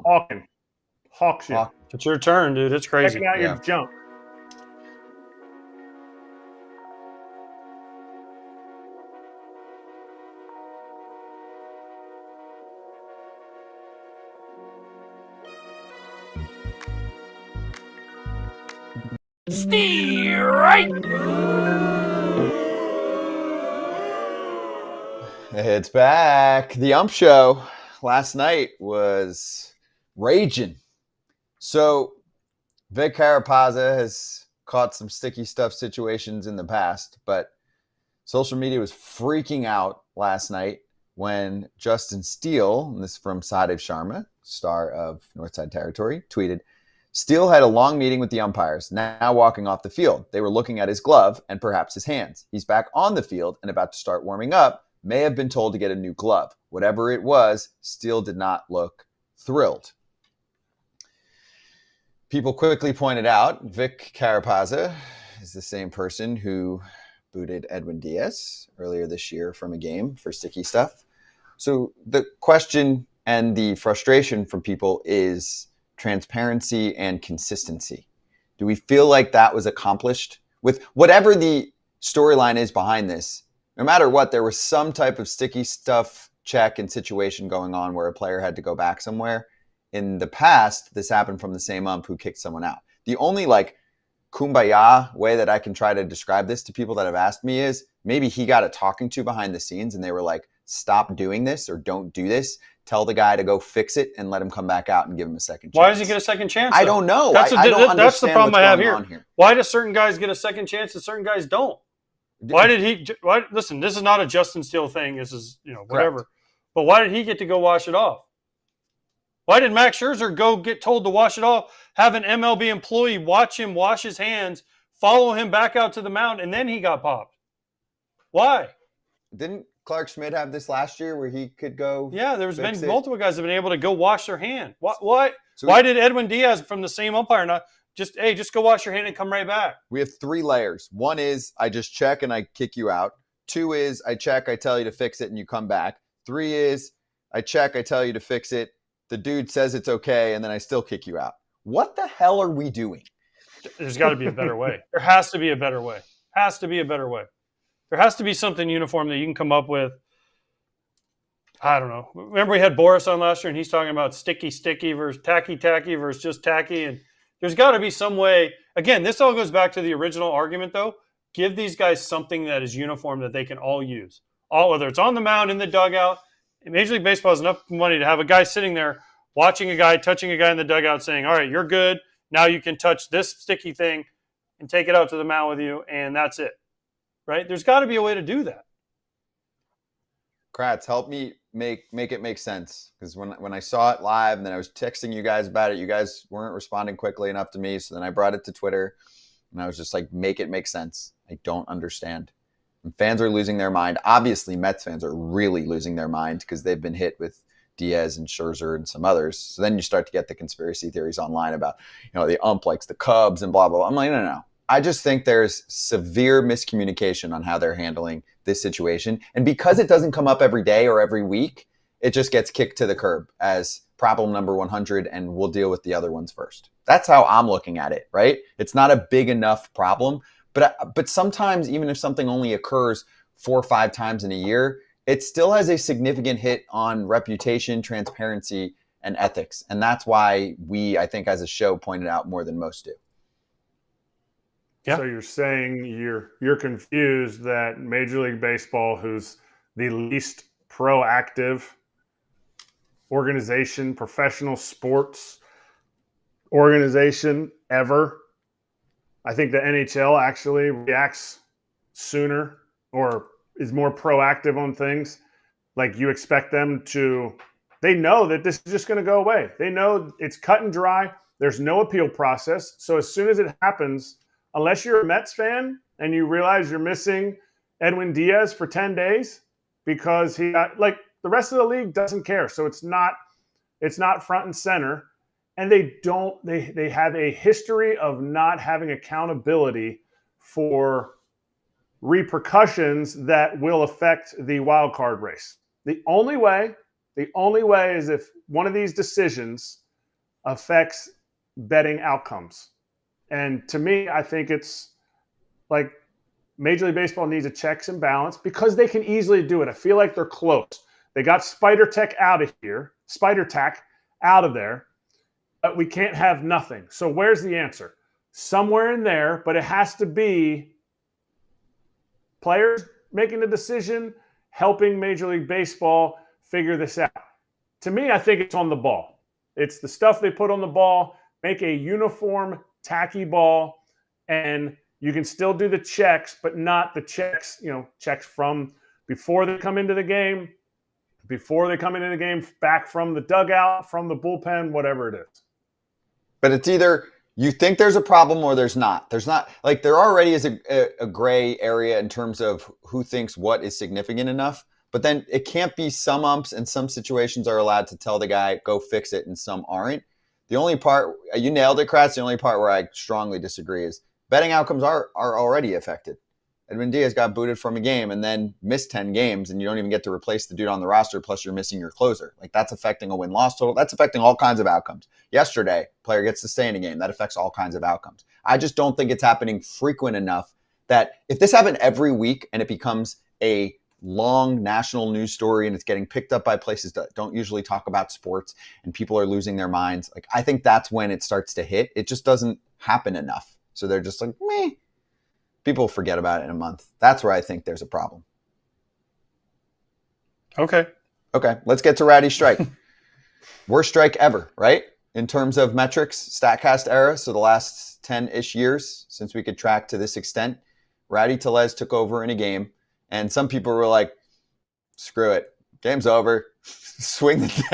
Hawk shit. It's your turn, dude. It's crazy. Checking out your junk. Right. It's back. The Ump Show last night was raging. So Vic Carapazza has caught some sticky stuff situations in the past, but social media was freaking out last night when Justin Steele, and this is from Sadev Sharma, star of Northside Territory, tweeted, Steele had a long meeting with the umpires, now walking off the field. They were looking at his glove and perhaps his hands. He's back on the field and about to start warming up, may have been told to get a new glove. Whatever it was, Steele did not look thrilled. People quickly pointed out Vic Carapazza is the same person who booted Edwin Diaz earlier this year from a game for sticky stuff. So the question and the frustration from people is transparency and consistency. Do we feel like that was accomplished? With whatever the storyline is behind this, no matter what, there was some type of sticky stuff check and situation going on where a player had to go back somewhere. In the past, this happened from the same ump who kicked someone out. The only kumbaya way that I can try to describe this to people that have asked me is maybe he got a talking to behind the scenes and they were like, stop doing this or don't do this. Tell the guy to go fix it and let him come back out and give him a second chance. Why does he get a second chance? I don't know. That's the problem I have here. Why do certain guys get a second chance and certain guys don't? Listen, this is not a Justin Steele thing. This is, whatever. Correct. But why did he get to go wash it off? Why did Max Scherzer go get told to wash it off, have an MLB employee watch him wash his hands, follow him back out to the mound, and then he got popped? Why? Didn't Clark Schmidt have this last year where he could go? Yeah, there's been multiple guys that have been able to go wash their hand. Why did Edwin Diaz from the same umpire not just go wash your hand and come right back? We have 3 layers. 1 is I just check and I kick you out. 2 is I check, I tell you to fix it, and you come back. 3 is I check, I tell you to fix it. The dude says it's okay, and then I still kick you out. What the hell are we doing? There's got to be a better way. There has to be a better way. Has to be a better way. There has to be something uniform that you can come up with. I don't know. Remember we had Boris on last year, and he's talking about sticky versus tacky versus just tacky, and There's got to be some way. Again, this all goes back to the original argument, though. Give these guys something that is uniform that they can all use. Whether it's on the mound, in the dugout. Major League Baseball has enough money to have a guy sitting there watching a guy, touching a guy in the dugout saying, all right, you're good. Now you can touch this sticky thing and take it out to the mound with you, and that's it. Right? There's got to be a way to do that. Kratz, help me make it make sense. Because when I saw it live and then I was texting you guys about it, you guys weren't responding quickly enough to me. So then I brought it to Twitter and I was just like, make it make sense. I don't understand. And fans are losing their mind. Obviously, Mets fans are really losing their mind because they've been hit with Diaz and Scherzer and some others. So then you start to get the conspiracy theories online about, the ump likes the Cubs and blah, blah, blah. I'm like, no. I just think there's severe miscommunication on how they're handling this situation. And because it doesn't come up every day or every week, it just gets kicked to the curb as problem number 100, and we'll deal with the other ones first. That's how I'm looking at it, right? It's not a big enough problem. But sometimes, even if something only occurs 4 or 5 times in a year, it still has a significant hit on reputation, transparency, and ethics. And that's why we, I think, as a show, pointed out more than most do. Yeah. So you're saying you're confused that Major League Baseball, who's the least proactive organization, professional sports organization ever, I think the NHL actually reacts sooner or is more proactive on things. Like you expect them to, they know that this is just going to go away. They know it's cut and dry. There's no appeal process. So as soon as it happens, unless you're a Mets fan and you realize you're missing Edwin Diaz for 10 days because he got, like, the rest of the league doesn't care. So it's not front and center. And they have a history of not having accountability for repercussions that will affect the wild card race. The only way is if one of these decisions affects betting outcomes. And to me, I think it's like Major League Baseball needs a checks and balance because they can easily do it. I feel like they're close. They got Spider Tack out of there. But we can't have nothing. So where's the answer? Somewhere in there, but it has to be players making the decision, helping Major League Baseball figure this out. To me, I think it's on the ball. It's the stuff they put on the ball, make a uniform, tacky ball, and you can still do the checks, but not the checks, checks from before they come into the game, back from the dugout, from the bullpen, whatever it is. But it's either you think there's a problem or there's not. There's not, like, there already is a gray area in terms of who thinks what is significant enough. But then it can't be some umps and some situations are allowed to tell the guy, go fix it, and some aren't. The only part, you nailed it, Kratz, the only part where I strongly disagree is betting outcomes are already affected. Edwin Diaz got booted from a game and then missed 10 games, and you don't even get to replace the dude on the roster, plus you're missing your closer. Like, that's affecting a win-loss total. That's affecting all kinds of outcomes. Yesterday, player gets to stay in a game. That affects all kinds of outcomes. I just don't think it's happening frequent enough that if this happened every week and it becomes a long national news story and it's getting picked up by places that don't usually talk about sports and people are losing their minds, like, I think that's when it starts to hit. It just doesn't happen enough. So they're just like, meh. People forget about it in a month. That's where I think there's a problem. Okay, let's get to Rowdy strike. Worst strike ever, right? In terms of metrics, StatCast era, so the last 10-ish years since we could track to this extent. Rowdy Tellez took over in a game, and some people were like, screw it, game's over. Swing the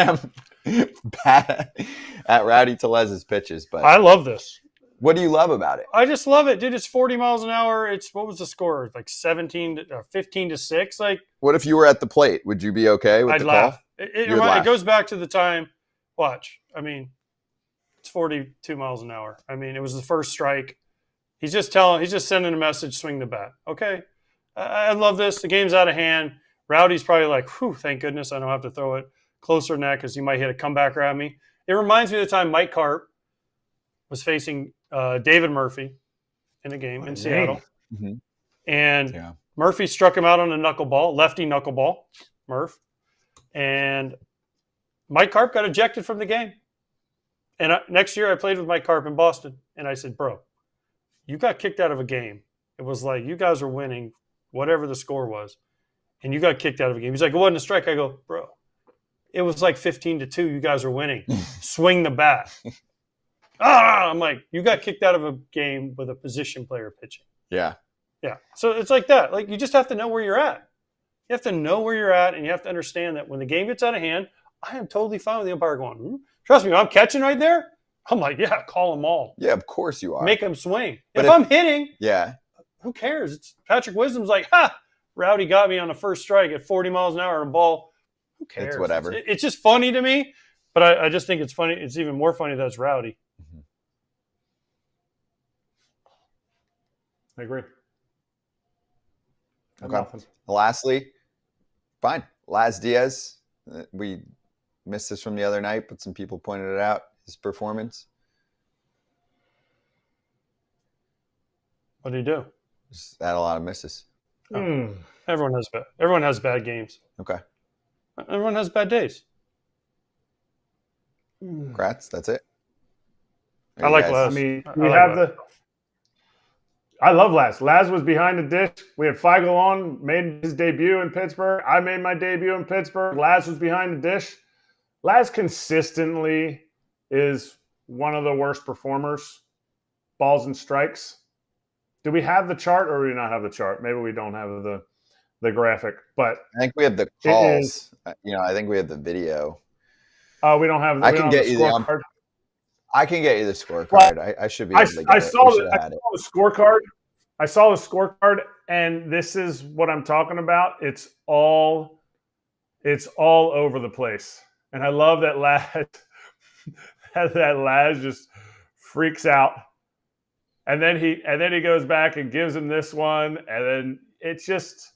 damn bat at Rowdy Tellez's pitches. But I love this. What do you love about it? I just love it, dude. It's 40 miles an hour. What was the score? Like 15 to 6. Like, what if you were at the plate? Would you be okay with I'd the laugh. call? It goes back to the time. Watch. I mean, it's 42 miles an hour. I mean, it was the first strike. He's just sending a message, swing the bat. Okay. I love this. The game's out of hand. Rowdy's probably like, whew, thank goodness I don't have to throw it closer than that because he might hit a comebacker at me. It reminds me of the time Mike Carp was facing David Murphy in a game in Seattle. Mm-hmm. And Murphy struck him out on a knuckleball, lefty knuckleball, Murph. And Mike Carp got ejected from the game. And next year I played with Mike Carp in Boston, and I said, bro, you got kicked out of a game. It was like you guys were winning, whatever the score was, and you got kicked out of a game. He's like, it wasn't a strike. I go, bro, it was like 15-2. You guys are winning. Swing the bat. I'm like, you got kicked out of a game with a position player pitching. Yeah. Yeah. So it's like that. Like, you just have to know where you're at. You have to know where you're at, and you have to understand that when the game gets out of hand, I am totally fine with the umpire going, trust me, I'm catching right there. I'm like, yeah, call them all. Yeah, of course you are. Make them swing. But If I'm hitting, yeah, who cares? It's Patrick Wisdom's like, Rowdy got me on the first strike at 40 miles an hour on a ball. Who cares? It's whatever. It's just funny to me, but I just think it's funny. It's even more funny that it's Rowdy. I agree. Okay. Lastly, fine. Laz Diaz. We missed this from the other night, but some people pointed it out. His performance. What did he do? Just had a lot of misses. Everyone has bad games. Okay. Everyone has bad days. Kratz, that's it. I like guys- Laz. I mean, I we like have Laz. I love Laz. Laz was behind the dish. We had Feigl on, made his debut in Pittsburgh. I made my debut in Pittsburgh. Laz was behind the dish. Laz consistently is one of the worst performers. Balls and strikes. Do we have the chart or do we not have the chart? Maybe we don't have the graphic, but I think we have the calls. I think we have the video. we don't have. I we can don't get have you the the scorecard. I can get you the scorecard. I should be able to get I it. saw We should the have had it. scorecard. I saw the scorecard, and this is what I'm talking about. It's all over the place, and I love that Laz just freaks out, and then he goes back and gives him this one, and then it's just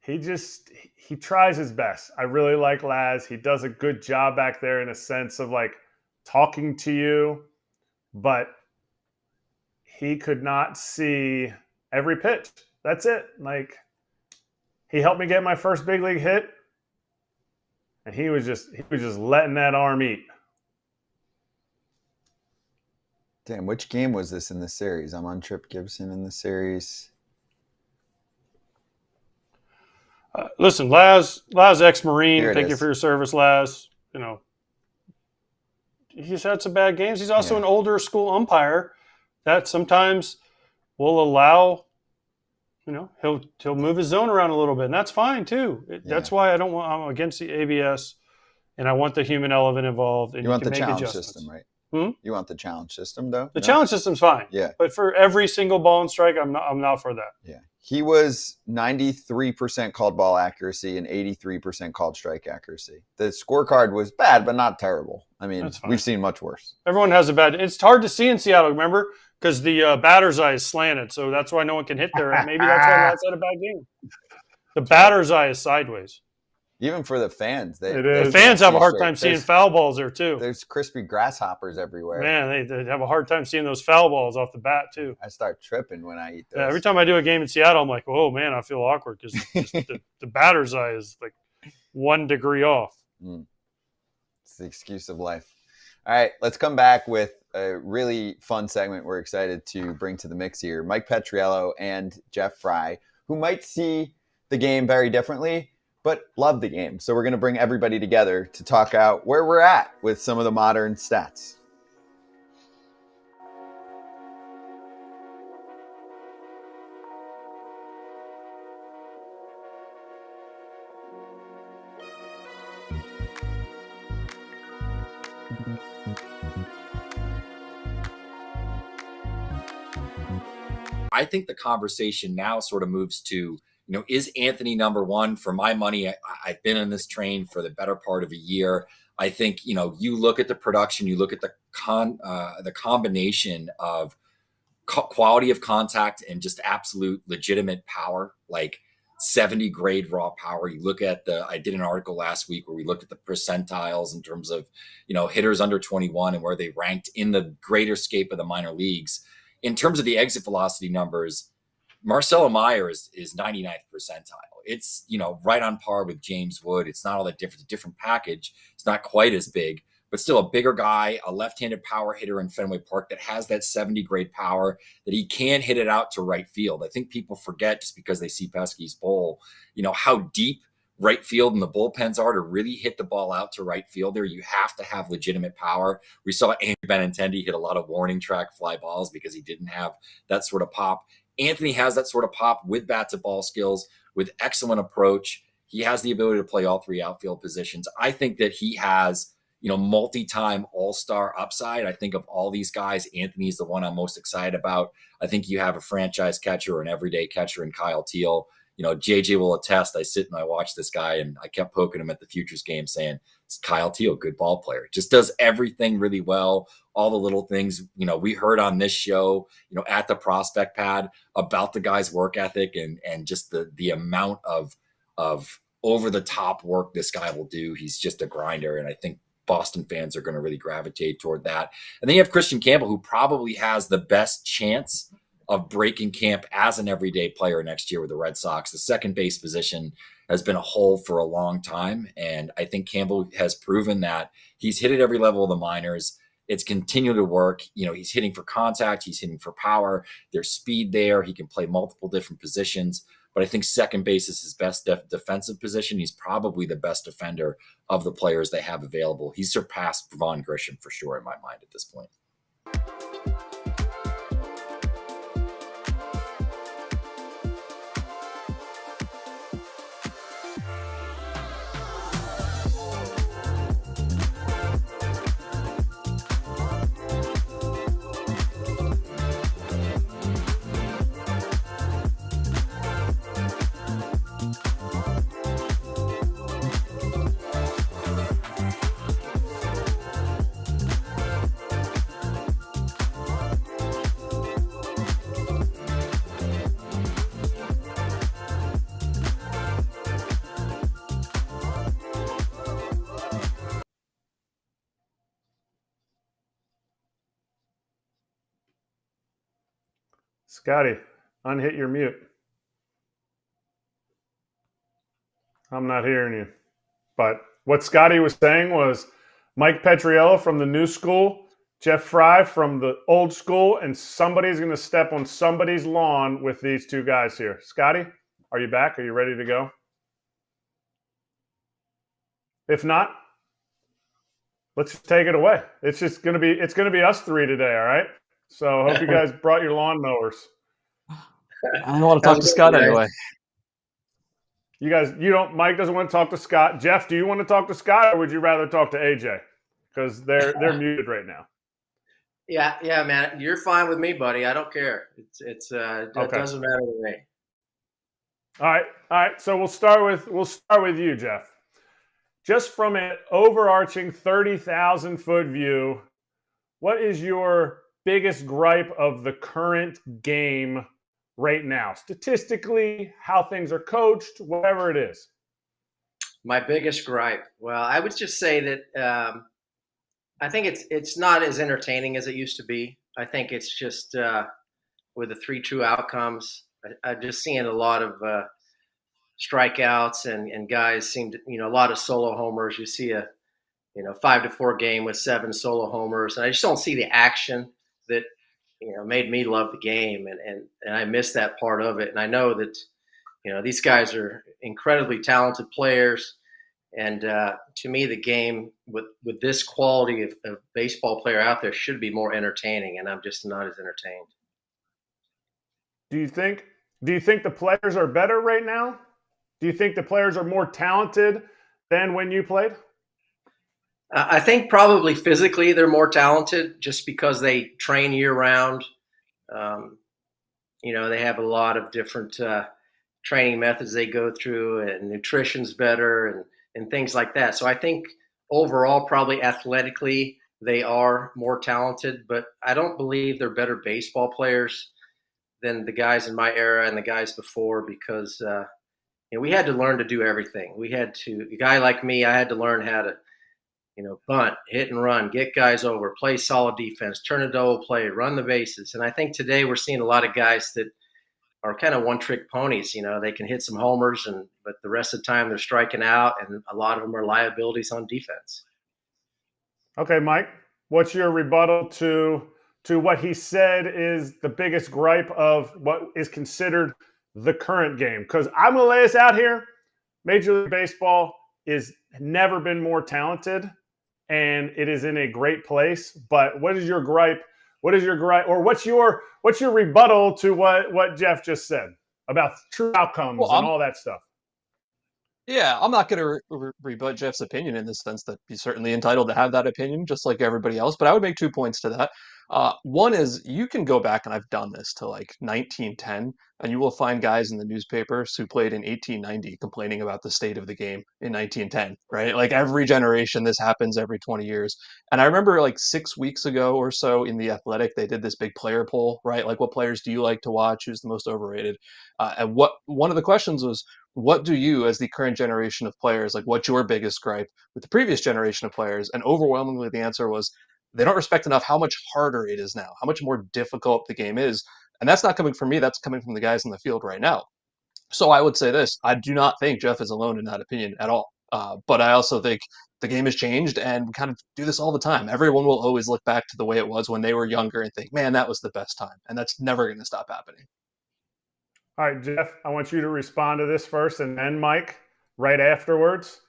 he tries his best. I really like Laz. He does a good job back there in a sense of like talking to you, but he could not see every pitch. That's it. Like, he helped me get my first big league hit, and he was just letting that arm eat. Damn, which game was this in the series? I'm on Trip Gibson in the series. Listen, Laz ex-Marine. Here it Thank you is. for your service, Laz. He's had some bad games. He's also an older school umpire that sometimes will allow, he'll move his zone around a little bit, and that's fine too. That's why I'm against the ABS, and I want the human element involved. And You want can the make challenge adjustments. system, right? Hmm? You want the challenge system, though? The challenge system's fine. Yeah. But for every single ball and strike, I'm not for that. Yeah. He was 93% called ball accuracy and 83% called strike accuracy. The scorecard was bad, but not terrible. I mean, That's fine. we've seen much worse. Everyone has a bad. It's hard to see in Seattle, remember, because the batter's eye is slanted, so that's why no one can hit there. And maybe that's why Laz had a bad game. The batter's eye is sideways. Even for the fans. It The is. fans have a hard straight. time seeing There's- foul balls there too. There's crispy grasshoppers everywhere. Man, they have a hard time seeing those foul balls off the bat too. I start tripping when I eat those. Yeah, every time I do a game in Seattle, I'm like, oh man, I feel awkward because the batter's eye is like 1 degree off. It's the excuse of life. All right, let's come back with a really fun segment we're excited to bring to the mix here. Mike Petriello and Jeff Frye, who might see the game very differently, but love the game. So we're going to bring everybody together to talk out where we're at with some of the modern stats. I think the conversation now sort of moves to, is Anthony number one? For my money, I've been on this train for the better part of a year. I think, you look at the production, you look at the combination of quality of contact and just absolute legitimate power, like 70 grade raw power. You look at I did an article last week where we looked at the percentiles in terms of, hitters under 21 and where they ranked in the greater scape of the minor leagues. In terms of the exit velocity numbers, Marcelo Meyer is 99th percentile. It's, right on par with James Wood. It's not all that different. It's a different package. It's not quite as big, but still a bigger guy, a left-handed power hitter in Fenway Park that has that 70 grade power, that he can hit it out to right field. I think people forget, just because they see Pesky's bowl, how deep right field and the bullpens are to really hit the ball out to right field there. You have to have legitimate power. We saw Andrew Benintendi hit a lot of warning track fly balls because he didn't have that sort of pop. Anthony has that sort of pop with bat to ball skills, with excellent approach. He has the ability to play all three outfield positions. I think that he has, multi-time all-star upside. I think of all these guys, Anthony's the one I'm most excited about. I think you have a franchise catcher or an everyday catcher in Kyle Teal. JJ will attest. I sit and I watch this guy, and I kept poking him at the Futures game saying, it's Kyle Teal, good ball player. Just does everything really well. All the little things, we heard on this show, at the prospect pad about the guy's work ethic and just the amount of over the top work this guy will do. He's just a grinder. And I think Boston fans are going to really gravitate toward that. And then you have Christian Campbell, who probably has the best chance of breaking camp as an everyday player next year with the Red Sox. The second base position has been a hole for a long time. And I think Campbell has proven that he's hit at every level of the minors. It's continued to work. He's hitting for contact. He's hitting for power. There's speed there. He can play multiple different positions. But I think second base is his best defensive position. He's probably the best defender of the players they have available. He's surpassed Vaughn Grisham for sure in my mind at this point. Scotty, unhit your mute. I'm not hearing you. But what Scotty was saying was Mike Petriello from the new school, Jeff Frye from the old school, and somebody's going to step on somebody's lawn with these two guys here. Scotty, are you back? Are you ready to go? If not, let's just take it away. It's going to be us three today, all right? So hope you guys brought your lawnmowers. I don't want to talk to Scott anyway. Mike doesn't want to talk to Scott. Jeff, do you want to talk to Scott, or would you rather talk to AJ? Because they're muted right now. Yeah, man. You're fine with me, buddy. I don't care. It doesn't matter to me. All right. So we'll start with you, Jeff. Just from an overarching 30,000-foot view, what is your biggest gripe of the current game right now? Statistically, how things are coached, whatever it is. My biggest gripe. Well, I would just say that I think it's not as entertaining as it used to be. I think it's just with the 3 true outcomes, I'm just seeing a lot of strikeouts and guys seem to, a lot of solo homers. You see a 5-4 game with 7 solo homers, and I just don't see the action that made me love the game, and I miss that part of it. And I know that these guys are incredibly talented players, and to me, the game with this quality of baseball player out there should be more entertaining, and I'm just not as entertained. Do you think the players are better right now? Do you think the players are more talented than when you played? I think probably physically they're more talented just because they train year round. They have a lot of different training methods they go through, and nutrition's better and things like that. So I think overall, probably athletically, they are more talented, but I don't believe they're better baseball players than the guys in my era and the guys before, because we had to learn to do everything. A guy like me, I had to learn how to bunt, hit and run, get guys over, play solid defense, turn a double play, run the bases. And I think today we're seeing a lot of guys that are kind of one-trick ponies. They can hit some homers, but the rest of the time they're striking out, and a lot of them are liabilities on defense. Okay, Mike, what's your rebuttal to what he said is the biggest gripe of what is considered the current game? Because I'm going to lay this out here. Major League Baseball is never been more talented, and it is in a great place. But what is your gripe? What is your gripe, or what's your rebuttal to what Jeff just said about true outcomes and all that stuff? Yeah, I'm not going to rebut Jeff's opinion in the sense that he's certainly entitled to have that opinion, just like everybody else. But I would make 2 points to that. One is you can go back, and I've done this, to like 1910, and you will find guys in the newspapers who played in 1890 complaining about the state of the game in 1910, right? Like every generation, this happens every 20 years. And I remember like 6 weeks ago or so in The Athletic, they did this big player poll, right? Like, what players do you like to watch? Who's the most overrated? And one of the questions was, what do you, as the current generation of players, like what's your biggest gripe with the previous generation of players? And overwhelmingly, the answer was they don't respect enough how much harder it is now, how much more difficult the game is. And that's not coming from me, that's coming from the guys in the field right now. So I would say this: I do not think Jeff is alone in that opinion at all. But I also think the game has changed, and we kind of do this all the time. Everyone will always look back to the way it was when they were younger and think, man, that was the best time. And that's never going to stop happening. All right, Jeff, I want you to respond to this first, and then Mike, right afterwards.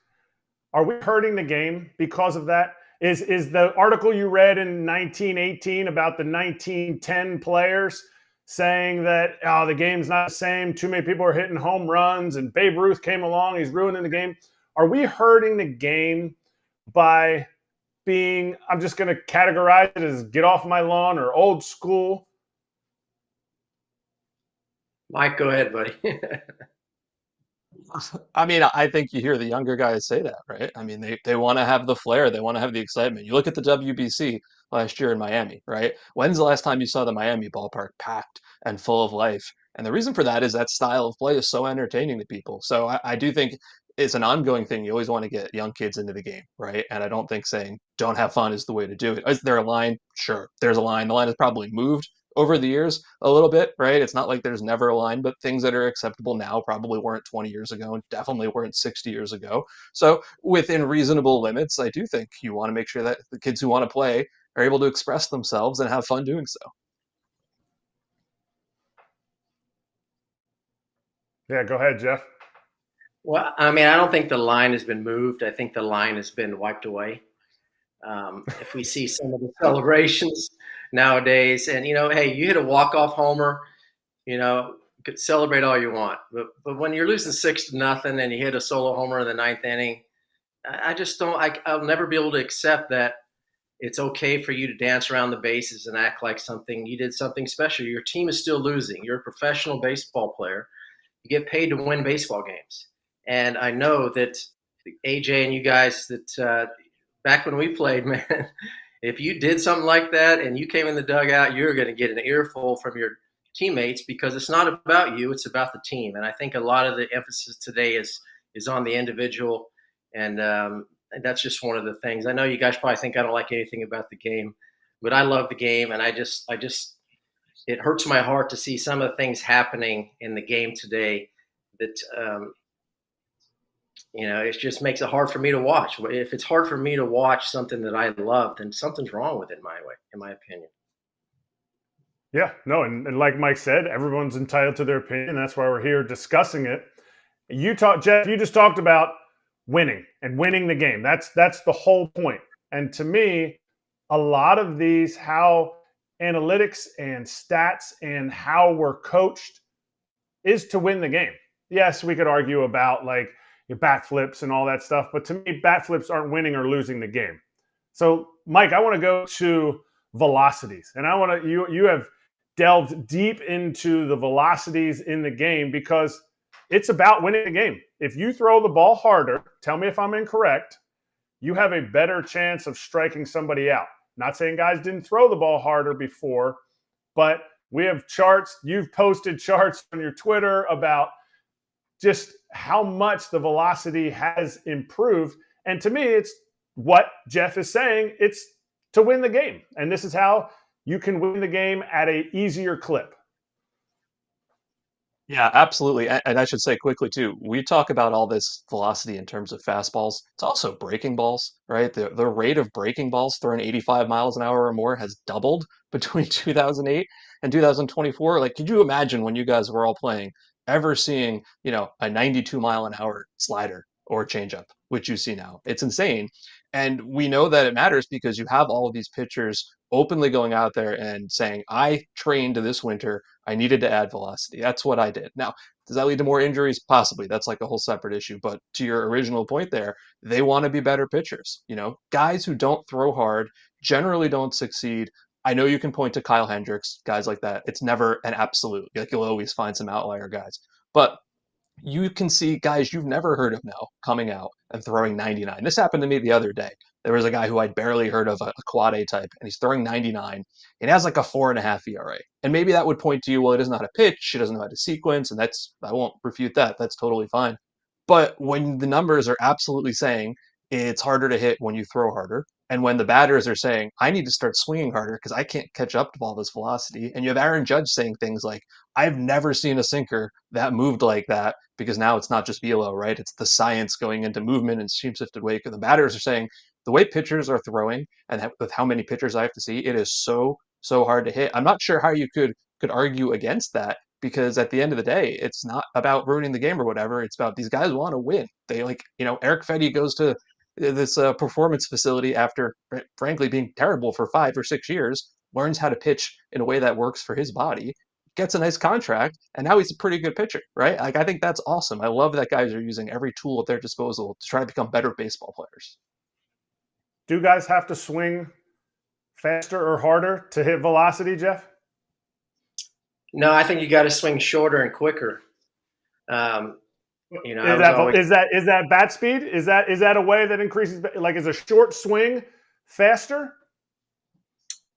Are we hurting the game because of that? Is the article you read in 1918 about the 1910 players saying that the game's not the same, too many people are hitting home runs, and Babe Ruth came along, he's ruining the game? Are we hurting the game by being, I'm just going to categorize it as get off my lawn or old school? Mike, go ahead, buddy. I mean, I think you hear the younger guys say that, right? I mean, they want to have the flair, they want to have the excitement. You look at the WBC last year in Miami, right? When's the last time you saw the Miami ballpark packed and full of life? And the reason for that is that style of play is so entertaining to people. So I do think it's an ongoing thing. You always want to get young kids into the game, right? And I don't think saying don't have fun is the way to do it. Is there a line? Sure, there's a line. The line has probably moved over the years a little bit, right? It's not like there's never a line, but things that are acceptable now probably weren't 20 years ago and definitely weren't 60 years ago. So within reasonable limits, I do think you want to make sure that the kids who want to play are able to express themselves and have fun doing so. Yeah, go ahead, Jeff. Well, I mean, I don't think the line has been moved. I think the line has been wiped away. If we see some of the celebrations nowadays, and hey, you hit a walk-off homer, could celebrate all you want, but when you're losing 6-0 and you hit a solo homer in the 9th inning, I just don't. I'll never be able to accept that it's okay for you to dance around the bases and act like you did something special. Your team is still losing. You're a professional baseball player. You get paid to win baseball games, and I know that AJ and you guys that. Back when we played, man, if you did something like that and you came in the dugout, you're going to get an earful from your teammates because it's not about you, it's about the team. And I think a lot of the emphasis today is on the individual, and that's just one of the things. I know you guys probably think I don't like anything about the game, but I love the game, and I just it hurts my heart to see some of the things happening in the game today that it just makes it hard for me to watch. If it's hard for me to watch something that I love, then something's wrong with it, in my opinion. Yeah, no, and like Mike said, everyone's entitled to their opinion. That's why we're here discussing it. Jeff, you just talked about winning and winning the game. That's the whole point. And to me, a lot of these, how analytics and stats and how we're coached is to win the game. Yes, we could argue about like your bat flips and all that stuff, but to me, bat flips aren't winning or losing the game. So, Mike, I want to go to velocities, and I want to you have delved deep into the velocities in the game because it's about winning the game. If you throw the ball harder, tell me if I'm incorrect, you have a better chance of striking somebody out. Not saying guys didn't throw the ball harder before, but we have charts. You've posted charts on your Twitter about just how much the velocity has improved. And to me, it's what Jeff is saying. It's to win the game. And this is how you can win the game at an easier clip. Yeah, absolutely. And I should say quickly too, we talk about all this velocity in terms of fastballs. It's also breaking balls, right? The rate of breaking balls thrown 85 miles an hour or more has doubled between 2008 and 2024. Like, could you imagine when you guys were all playing ever seeing, a 92 mile an hour slider or changeup, which you see now? It's insane. And we know that it matters because you have all of these pitchers openly going out there and saying, I trained this winter, I needed to add velocity. That's what I did. Now, does that lead to more injuries? Possibly. That's like a whole separate issue. But to your original point there, they want to be better pitchers. Guys who don't throw hard generally don't succeed. I know you can point to Kyle Hendricks, guys like that. It's never an absolute. Like, you'll always find some outlier guys. But you can see guys you've never heard of now coming out and throwing 99. This happened to me the other day. There was a guy who I'd barely heard of, a quad A type, and he's throwing 99 and has like a 4.5 ERA. And maybe that would point to you, well, he doesn't know how to pitch, he doesn't know how to sequence, and I won't refute that. That's totally fine. But when the numbers are absolutely saying it's harder to hit when you throw harder, and when the batters are saying, I need to start swinging harder because I can't catch up to all this velocity, and you have Aaron Judge saying things like, I've never seen a sinker that moved like that, because now it's not just velo, right? It's the science going into movement and stream shifted weight. And the batters are saying the way pitchers are throwing and with how many pitchers I have to see, it is so, so hard to hit. I'm not sure how you could argue against that, because at the end of the day, it's not about ruining the game or whatever. It's about these guys want to win. They Erik Fegil goes to this performance facility after, frankly, being terrible for 5 or 6 years, learns how to pitch in a way that works for his body, gets a nice contract, and now he's a pretty good pitcher, right? Like, I think that's awesome. I love that guys are using every tool at their disposal to try to become better baseball players. Do guys have to swing faster or harder to hit velocity, Jeff? No, I think you got to swing shorter and quicker. Is that bat speed? Is that a way that increases? Like, is a short swing faster?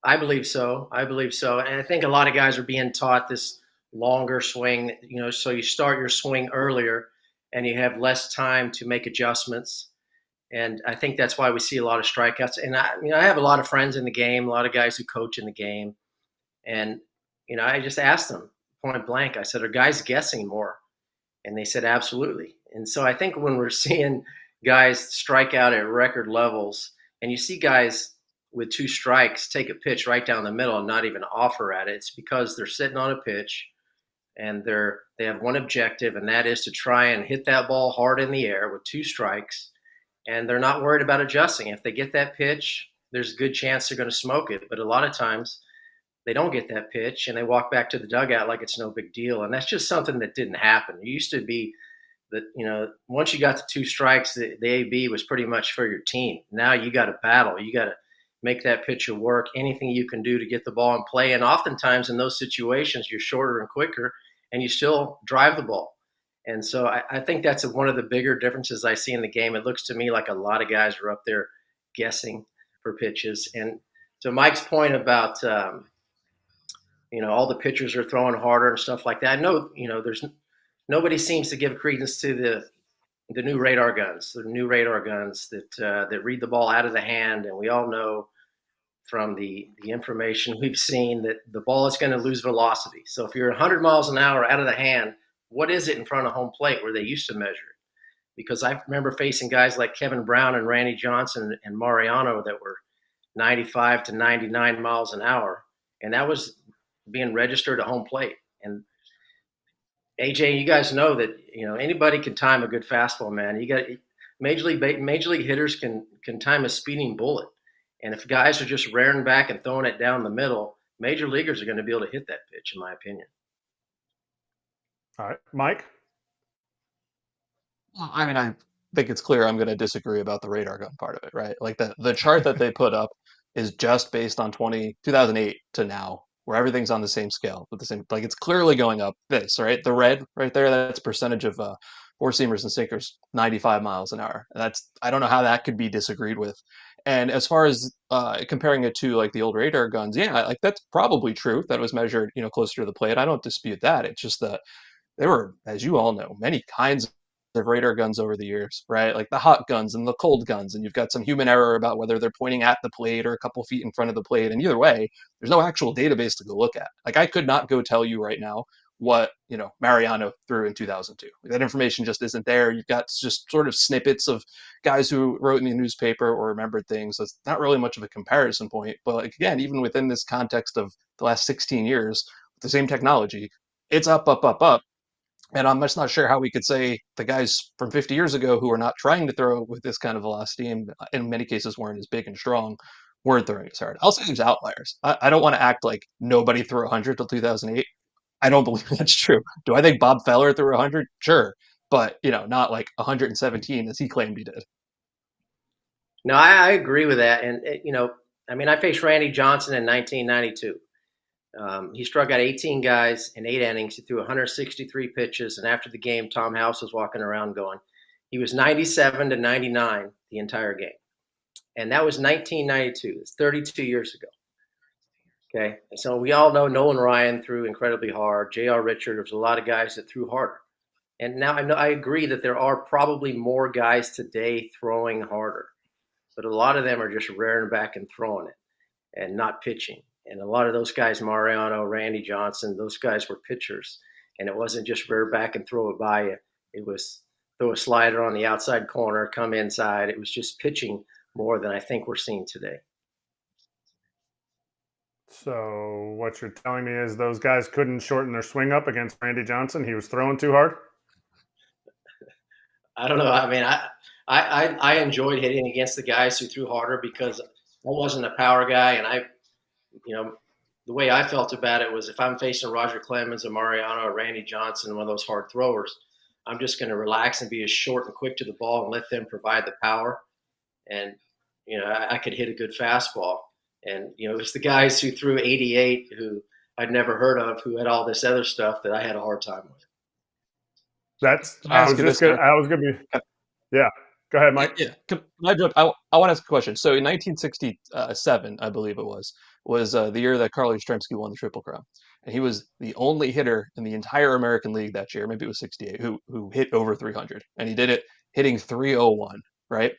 I believe so. And I think a lot of guys are being taught this longer swing, so you start your swing earlier and you have less time to make adjustments. And I think that's why we see a lot of strikeouts. And I have a lot of friends in the game, a lot of guys who coach in the game. And, I just asked them point blank, I said, are guys guessing more? And they said, absolutely. And so I think when we're seeing guys strike out at record levels, and you see guys with 2 strikes take a pitch right down the middle and not even offer at it, it's because they're sitting on a pitch and they have one objective, and that is to try and hit that ball hard in the air with 2 strikes. And they're not worried about adjusting. If they get that pitch, there's a good chance they're going to smoke it. But a lot of times they don't get that pitch and they walk back to the dugout like it's no big deal. And that's just something that didn't happen. It used to be that, once you got to 2 strikes, the AB was pretty much for your team. Now you got to battle. You got to make that pitcher work, anything you can do to get the ball in play. And oftentimes in those situations, you're shorter and quicker and you still drive the ball. And so I think that's one of the bigger differences I see in the game. It looks to me like a lot of guys are up there guessing for pitches. And to Mike's point about, all the pitchers are throwing harder and stuff like that. I know, nobody seems to give credence to the new radar guns, that read the ball out of the hand. And we all know from the information we've seen that the ball is going to lose velocity. So if you're 100 miles an hour out of the hand, what is it in front of home plate where they used to measure it? Because I remember facing guys like Kevin Brown and Randy Johnson and Mariano that were 95 to 99 miles an hour, and that was being registered at home plate. And AJ, you guys know that anybody can time a good fastball, man. You got major league hitters can time a speeding bullet, and if guys are just rearing back and throwing it down the middle, major leaguers are going to be able to hit that pitch, in my opinion. All right, Mike? Well, I mean, I think it's clear I'm going to disagree about the radar gun part of it, right? Like the chart that they put up is just based on 2008 to now, where everything's on the same scale with the same, like, it's clearly going up this, right? The red right there, that's percentage of 4-seamers and sinkers, 95 miles an hour. And I don't know how that could be disagreed with. And as far as comparing it to like the old radar guns, yeah, like that's probably true. That was measured, closer to the plate. I don't dispute that. It's just that there were, as you all know, many kinds of radar guns over the years, right? Like the hot guns and the cold guns, and you've got some human error about whether they're pointing at the plate or a couple feet in front of the plate. And either way, there's no actual database to go look at. Like, I could not go tell you right now what, Mariano threw in 2002. That information just isn't there. You've got just sort of snippets of guys who wrote in the newspaper or remembered things. So it's not really much of a comparison point. But like, again, even within this context of the last 16 years, with the same technology, it's up, up, up, up. And I'm just not sure how we could say the guys from 50 years ago who are not trying to throw with this kind of velocity and in many cases weren't as big and strong weren't throwing as hard. I'll say there's outliers. I don't want to act like nobody threw 100 till 2008. I don't believe that's true. Do I think Bob Feller threw 100? Sure. But, not like 117 as he claimed he did. No, I agree with that. And, I faced Randy Johnson in 1992. He struck out 18 guys in 8 innings. He threw 163 pitches. And after the game, Tom House was walking around going, he was 97 to 99 the entire game. And that was 1992. It's 32 years ago. Okay. And so we all know Nolan Ryan threw incredibly hard. J.R. Richard, there's a lot of guys that threw harder. And now I agree that there are probably more guys today throwing harder. But a lot of them are just rearing back and throwing it and not pitching. And a lot of those guys, Mariano, Randy Johnson, those guys were pitchers. And it wasn't just rear back and throw it by you. It was throw a slider on the outside corner, come inside. It was just pitching more than I think we're seeing today. So what you're telling me is those guys couldn't shorten their swing up against Randy Johnson? He was throwing too hard? I don't know. I mean, I enjoyed hitting against the guys who threw harder because I wasn't a power guy. And the way I felt about it was if I'm facing Roger Clemens, or Mariano, or Randy Johnson, one of those hard throwers, I'm just going to relax and be as short and quick to the ball and let them provide the power. And, I could hit a good fastball. And, it was the guys who threw 88 who I'd never heard of, who had all this other stuff that I had a hard time with. I was going to be, yeah. Go ahead, Mike. Yeah. I want to ask a question. So in 1967, I believe it was the year that Carl Yastrzemski won the Triple Crown. And he was the only hitter in the entire American League that year, maybe it was 68, who hit over 300. And he did it hitting 301, right?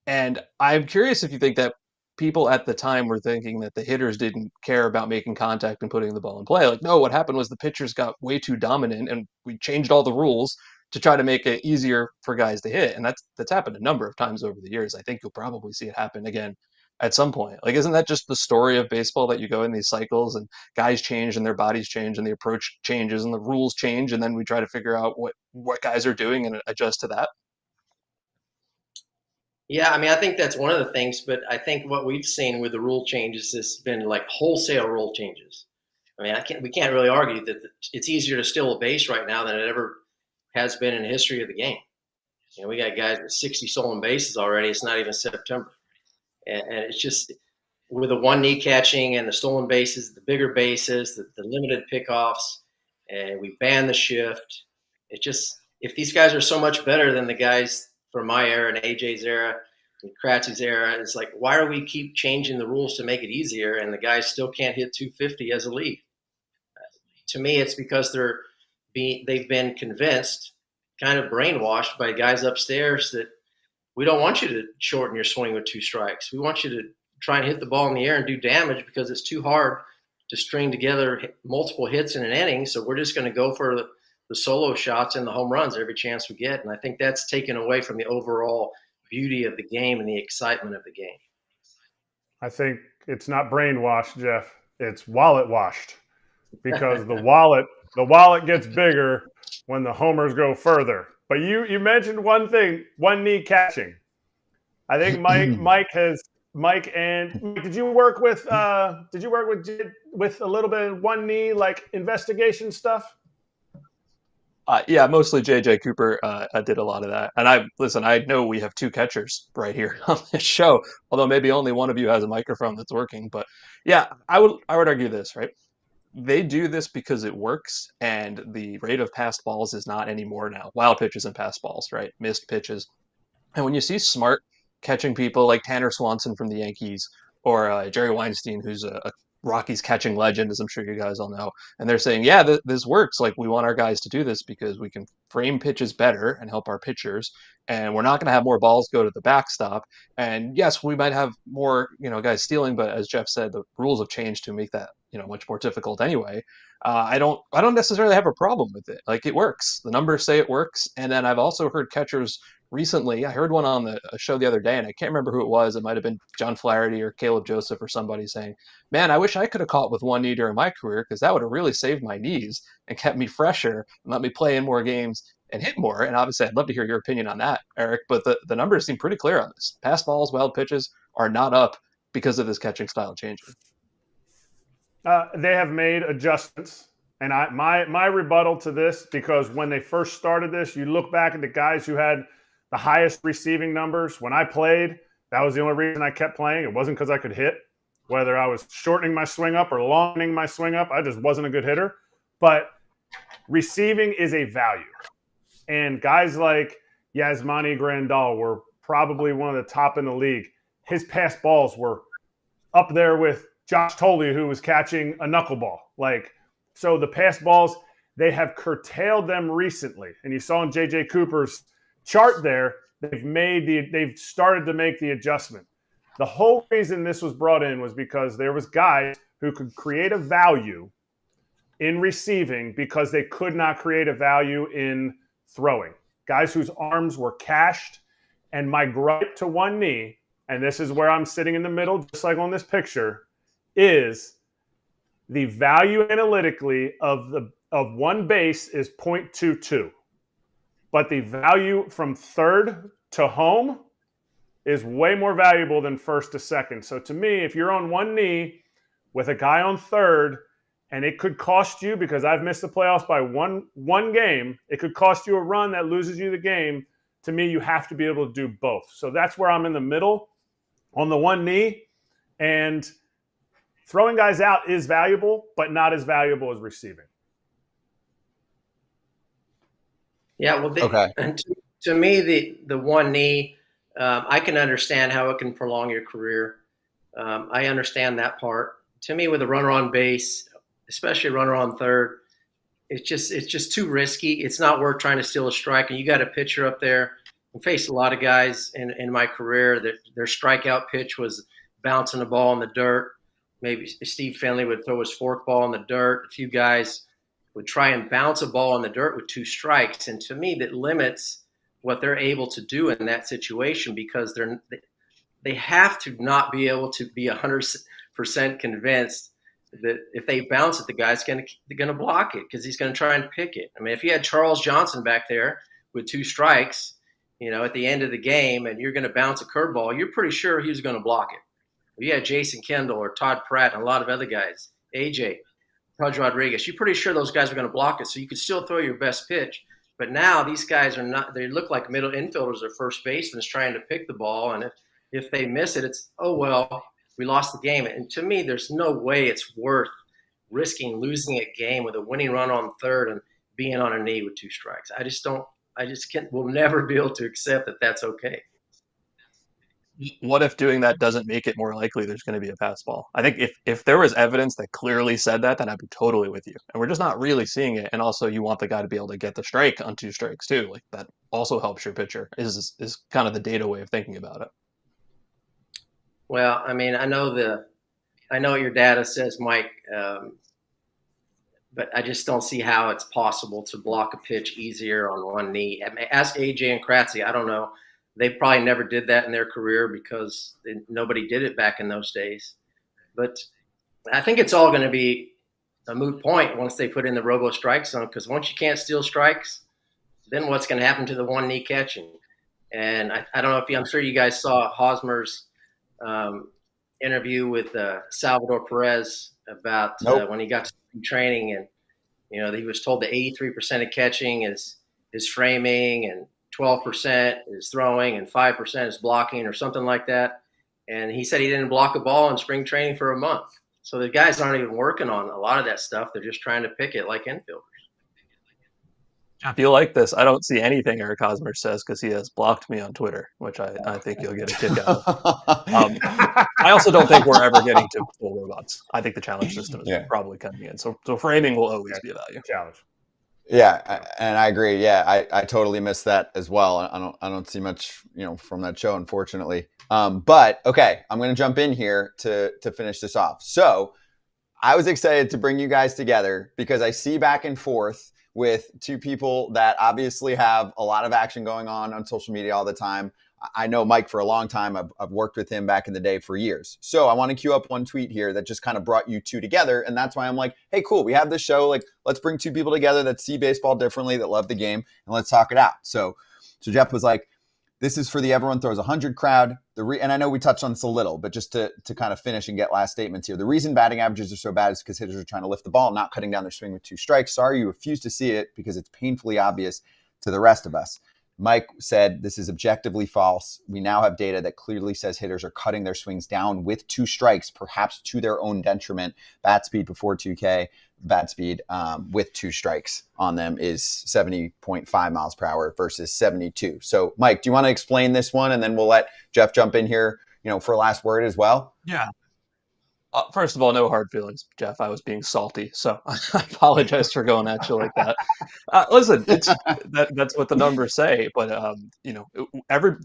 And I'm curious if you think that people at the time were thinking that the hitters didn't care about making contact and putting the ball in play. Like, no, what happened was the pitchers got way too dominant and we changed all the rules to try to make it easier for guys to hit. And that's happened a number of times over the years. I think you'll probably see it happen again at some point. Like, isn't that just the story of baseball, that you go in these cycles and guys change and their bodies change and the approach changes and the rules change, and then we try to figure out what guys are doing and adjust to that? Yeah, I think that's one of the things, but I think what we've seen with the rule changes has been like wholesale rule changes. We can't really argue that it's easier to steal a base right now than it ever has been in the history of the game. We got guys with 60 stolen bases already. It's not even September. And it's just with the one knee catching and the stolen bases, the bigger bases, the limited pickoffs, and we ban the shift. It's just, if these guys are so much better than the guys from my era and AJ's era and Kratz's era, it's like, why do we keep changing the rules to make it easier and the guys still can't hit 250 as a league? To me, it's because they've been convinced, kind of brainwashed by guys upstairs, that we don't want you to shorten your swing with 2 strikes. We want you to try and hit the ball in the air and do damage because it's too hard to string together multiple hits in an inning. So we're just going to go for the solo shots and the home runs every chance we get. And I think that's taken away from the overall beauty of the game and the excitement of the game. I think it's not brainwashed, Jeff. It's wallet washed, because the wallet gets bigger when the homers go further. But you mentioned one thing, one knee catching. I think Mike, did you work with a little bit of one knee, like investigation stuff? Yeah, mostly JJ Cooper. I did a lot of that. And I know we have 2 catchers right here on this show, although maybe only one of you has a microphone that's working. But yeah, I would argue this, right? They do this because it works, and the rate of passed balls is not anymore now. Wild pitches and passed balls, right? Missed pitches. And when you see smart catching people like Tanner Swanson from the Yankees, or Jerry Weinstein, who's a Rockies catching legend, as I'm sure you guys all know. And they're saying, yeah, this works. Like, we want our guys to do this because we can frame pitches better and help our pitchers. And we're not going to have more balls go to the backstop. And yes, we might have more, guys stealing, but as Jeff said, the rules have changed to make that, much more difficult anyway. I don't necessarily have a problem with it. Like, it works. The numbers say it works. And then I've also heard catchers recently. I heard one on a show the other day, and I can't remember who it was. It might have been John Flaherty or Caleb Joseph or somebody saying, man, I wish I could have caught with one knee during my career because that would have really saved my knees and kept me fresher and let me play in more games and hit more. And obviously, I'd love to hear your opinion on that, Erik. But the numbers seem pretty clear on this. Pass balls, wild pitches are not up because of this catching style changing. They have made adjustments. And my rebuttal to this, because when they first started this, you look back at the guys who had the highest receiving numbers. When I played, that was the only reason I kept playing. It wasn't because I could hit. Whether I was shortening my swing up or longing my swing up, I just wasn't a good hitter. But receiving is a value. And guys like Yasmani Grandal were probably one of the top in the league. His pass balls were up there with Josh Tolley, who was catching a knuckleball. So the pass balls, they have curtailed them recently. And you saw in J.J. Cooper's chart there, they've started to make the adjustment. The whole reason this was brought in was because there was guys who could create a value in receiving because they could not create a value in throwing. Guys whose arms were cashed. And my gripe to one knee, and this is where I'm sitting in the middle, just like on this picture, is the value analytically of one base is 0.22. But the value from third to home is way more valuable than first to second. So to me, if you're on one knee with a guy on third, and it could cost you, because I've missed the playoffs by one game, it could cost you a run that loses you the game. To me, you have to be able to do both. So that's where I'm in the middle on the one knee. And throwing guys out is valuable, but not as valuable as receiving. Yeah, well, Okay. and to me, the one knee, I can understand how it can prolong your career. I understand that part. To me, with a runner on base, especially a runner on third, it's just too risky. It's not worth trying to steal a strike. And you got a pitcher up there. I faced a lot of guys in my career that their strikeout pitch was bouncing the ball in the dirt. Maybe Steve Finley would throw his forkball in the dirt. A few guys would try and bounce a ball in the dirt with two strikes. And to me, that limits what they're able to do in that situation, because they have to not be able to be 100% convinced that if they bounce it, the guy's they're going to block it because he's going to try and pick it. I mean, if you had Charles Johnson back there with two strikes, at the end of the game, and you're going to bounce a curveball, you're pretty sure he was going to block it. If you had Jason Kendall or Todd Pratt and a lot of other guys, AJ, Pudge Rodriguez, you're pretty sure those guys are going to block it, so you could still throw your best pitch. But now these guys are not – they look like middle infielders or first basemen trying to pick the ball, and if they miss it, it's, oh, well, we lost the game. And to me, there's no way it's worth risking losing a game with a winning run on third and being on a knee with two strikes. We'll never be able to accept that that's okay. What if doing that doesn't make it more likely there's going to be a pass ball? I think if there was evidence that clearly said that, then I'd be totally with you. And we're just not really seeing it. And also, you want the guy to be able to get the strike on two strikes too. Like, that also helps your pitcher. Is kind of the data way of thinking about it. Well, I mean, I know what your data says, Mike, but I just don't see how it's possible to block a pitch easier on one knee. I mean, ask AJ and Kratz. I don't know. They probably never did that in their career because nobody did it back in those days. But I think it's all going to be a moot point once they put in the robo strike zone, because once you can't steal strikes, then what's going to happen to the one knee catching? And I don't know I'm sure you guys saw Hosmer's interview with Salvador Perez about when he got to training, and he was told that 83% of catching is framing, and 12% is throwing, and 5% is blocking, or something like that. And he said he didn't block a ball in spring training for a month. So the guys aren't even working on a lot of that stuff. They're just trying to pick it like infielders. If you like this, I don't see anything Eric Hosmer says because he has blocked me on Twitter, which I think you'll get a kick out of. I also don't think we're ever getting to full robots. I think the challenge system is Yeah. probably coming in. So framing will always be a value. Challenge. And I agree. Yeah, I totally missed that as well. I don't see much, from that show, unfortunately. But okay, I'm going to jump in here to finish this off. So I was excited to bring you guys together because I see back and forth with two people that obviously have a lot of action going on social media all the time. I know Mike for a long time. I've worked with him back in the day for years. So I want to queue up one tweet here that just kind of brought you two together. And that's why I'm like, hey, cool. We have this show. Like, let's bring two people together that see baseball differently, that love the game, and let's talk it out. So Jeff was like, this is for the everyone throws 100 crowd. And I know we touched on this a little, but just to kind of finish and get last statements here. The reason batting averages are so bad is because hitters are trying to lift the ball, not cutting down their swing with 2 strikes. Sorry, you refuse to see it because it's painfully obvious to the rest of us. Mike said this is objectively false. We now have data that clearly says hitters are cutting their swings down with 2 strikes, perhaps to their own detriment. Bat speed before 2K, bat speed with 2 strikes on them is 70.5 miles per hour versus 72. So, Mike, do you want to explain this one? And then we'll let Jeff jump in here, for a last word as well. Yeah. First of all, no hard feelings, Jeff. I was being salty, so I apologize for going at you like that. Listen, that's what the numbers say, but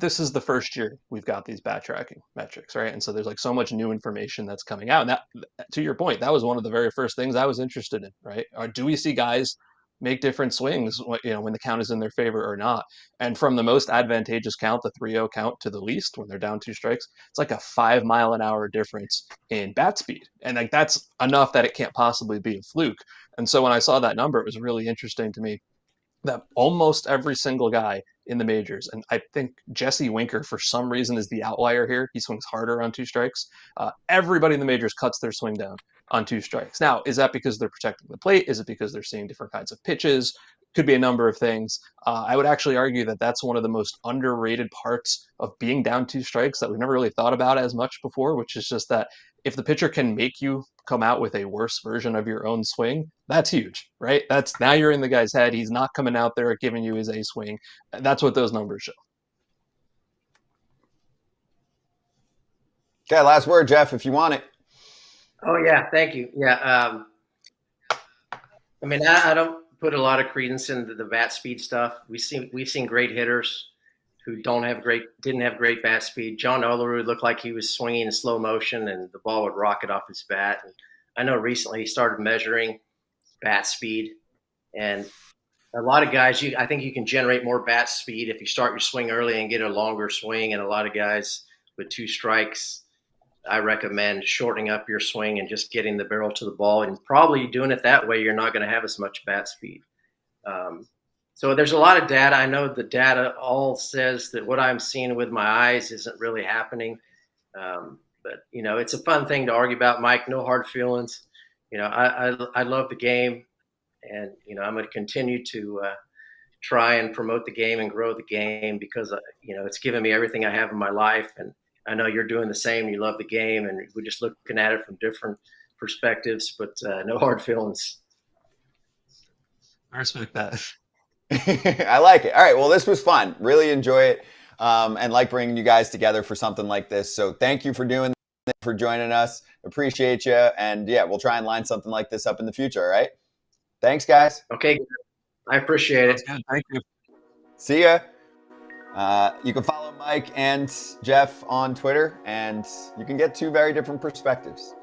this is the first year we've got these bat tracking metrics, right? And so there's like so much new information that's coming out. And that, to your point, that was one of the very first things I was interested in, right? Or do we see guys make different swings, when the count is in their favor or not? And from the most advantageous count, the 3-0 count, to the least when they're down 2 strikes, it's like a 5 mile an hour difference in bat speed. And like that's enough that it can't possibly be a fluke. And so when I saw that number, it was really interesting to me that almost every single guy in the majors, and I think Jesse Winker for some reason is the outlier here. He swings harder on 2 strikes. Everybody in the majors cuts their swing down on 2 strikes. Now, is that because they're protecting the plate? Is it because they're seeing different kinds of pitches? Could be a number of things. I would actually argue that that's one of the most underrated parts of being down 2 strikes that we've never really thought about as much before, which is just that if the pitcher can make you come out with a worse version of your own swing, that's huge, right? That's now you're in the guy's head. He's not coming out there giving you his A swing. That's what those numbers show. Okay, last word, Jeff, if you want it. Oh yeah, thank you. Yeah, I mean, I don't put a lot of credence into the bat speed stuff. We've seen great hitters who didn't have great bat speed. John Olerud looked like he was swinging in slow motion and the ball would rocket off his bat. And I know recently he started measuring bat speed, and a lot of guys, I think you can generate more bat speed if you start your swing early and get a longer swing. And a lot of guys with 2 strikes, I recommend shortening up your swing and just getting the barrel to the ball, and probably doing it that way, you're not going to have as much bat speed. So there's a lot of data. I know the data all says that what I'm seeing with my eyes isn't really happening. But, it's a fun thing to argue about, Mike. No hard feelings. I love the game, and, I'm going to continue to try and promote the game and grow the game because, it's given me everything I have in my life. And I know you're doing the same. You love the game, and we're just looking at it from different perspectives, but no hard feelings. I respect that. I like it. All right. Well, this was fun. Really enjoy it. And like bringing you guys together for something like this. So thank you for joining us. Appreciate you. And yeah, we'll try and line something like this up in the future. All right. Thanks, guys. Okay. I appreciate it. Good. Thank you. See ya. You can follow Mike and Jeff on Twitter, and you can get 2 very different perspectives.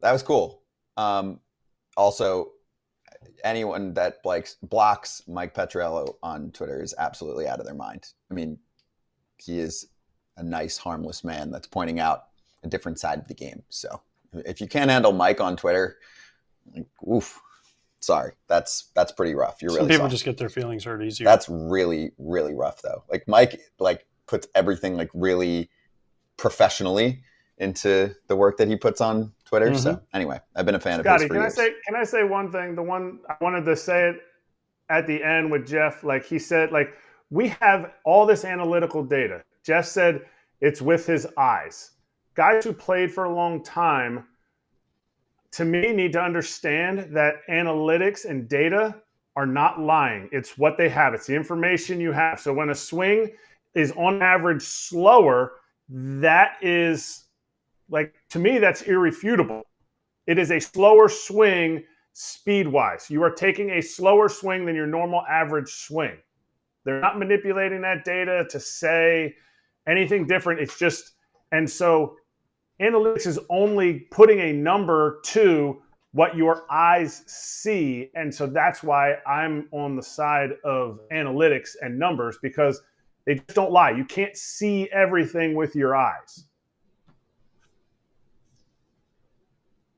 That was cool. Also, anyone that blocks Mike Petriello on Twitter is absolutely out of their mind. I mean, he is a nice, harmless man that's pointing out a different side of the game. So if you can't handle Mike on Twitter, oof, sorry. That's pretty rough. You're Some really people soft. just get their feelings hurt easier. That's really, really rough though. Like Mike puts everything really professionally into the work that he puts on Twitter. Mm-hmm. So anyway, I've been a fan Scotty, of his for years. Can I say one thing? The one I wanted to say it at the end with Jeff, he said, we have all this analytical data. Jeff said it's with his eyes. Guys who played for a long time, to me, need to understand that analytics and data are not lying. It's what they have. It's the information you have. So when a swing is on average slower, that is, like, to me, that's irrefutable. It is a slower swing speed-wise. You are taking a slower swing than your normal average swing. They're not manipulating that data to say anything different. It's just, and so analytics is only putting a number to what your eyes see. And so that's why I'm on the side of analytics and numbers, because they just don't lie. You can't see everything with your eyes.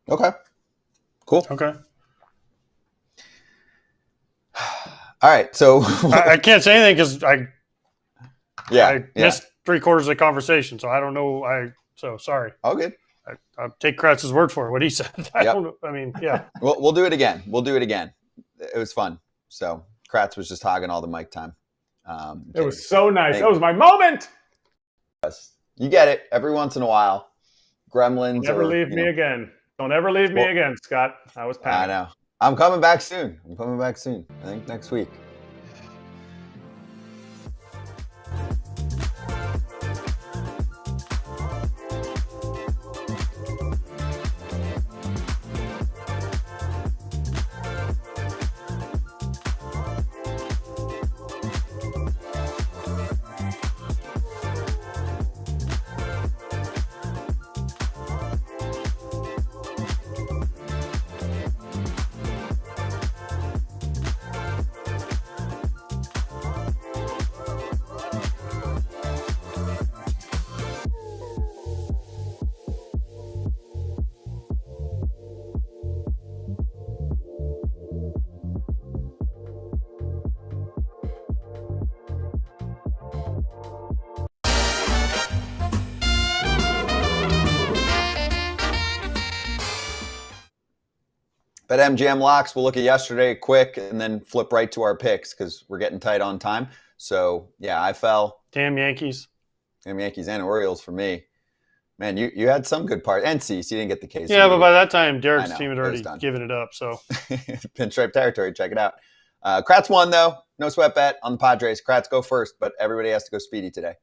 Okay. Cool. Okay. All right. So I can't say anything because I yeah. missed 3/4 of the conversation, so I don't know. So sorry. All good. I'll take Kratz's word for it, what he said. I don't know. I mean, yeah. We'll do it again. It was fun. So Kratz was just hogging all the mic time. It was so nice. That was my moment. You get it every once in a while. Gremlins. Never leave me again. Don't ever leave me again, Scott. I was packed. I know. I'm coming back soon. I think next week. BetMGM locks. We'll look at yesterday quick and then flip right to our picks because we're getting tight on time. So, yeah, I fell. Damn Yankees. Damn Yankees and Orioles for me. Man, you had some good parts. And Cease, you didn't get the case. Yeah, but by that time, Derek's team had already given it up. So pinstripe territory. Check it out. Kratz won, though. No sweat bet on the Padres. Kratz, go first, but everybody has to go speedy today.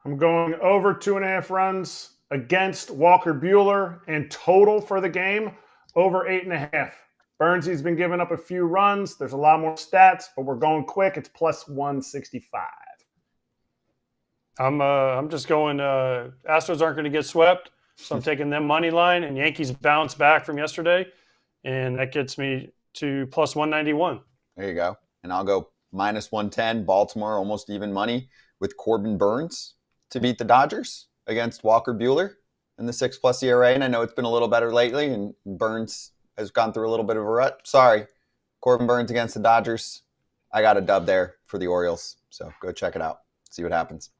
I'm going over 2.5 runs against Walker Buehler, and total for the game over 8.5. Burnsy's been giving up a few runs. There's a lot more stats, but we're going quick. It's plus 165. I'm just going. Astros aren't going to get swept, so I'm taking them money line. And Yankees bounce back from yesterday, and that gets me to plus 191. There you go. And I'll go minus 110. Baltimore almost even money with Corbin Burns to beat the Dodgers against Walker Buehler in the 6+ ERA. And I know it's been a little better lately, and Burns has gone through a little bit of a rut. Sorry, Corbin Burns against the Dodgers. I got a dub there for the Orioles, so go check it out. See what happens.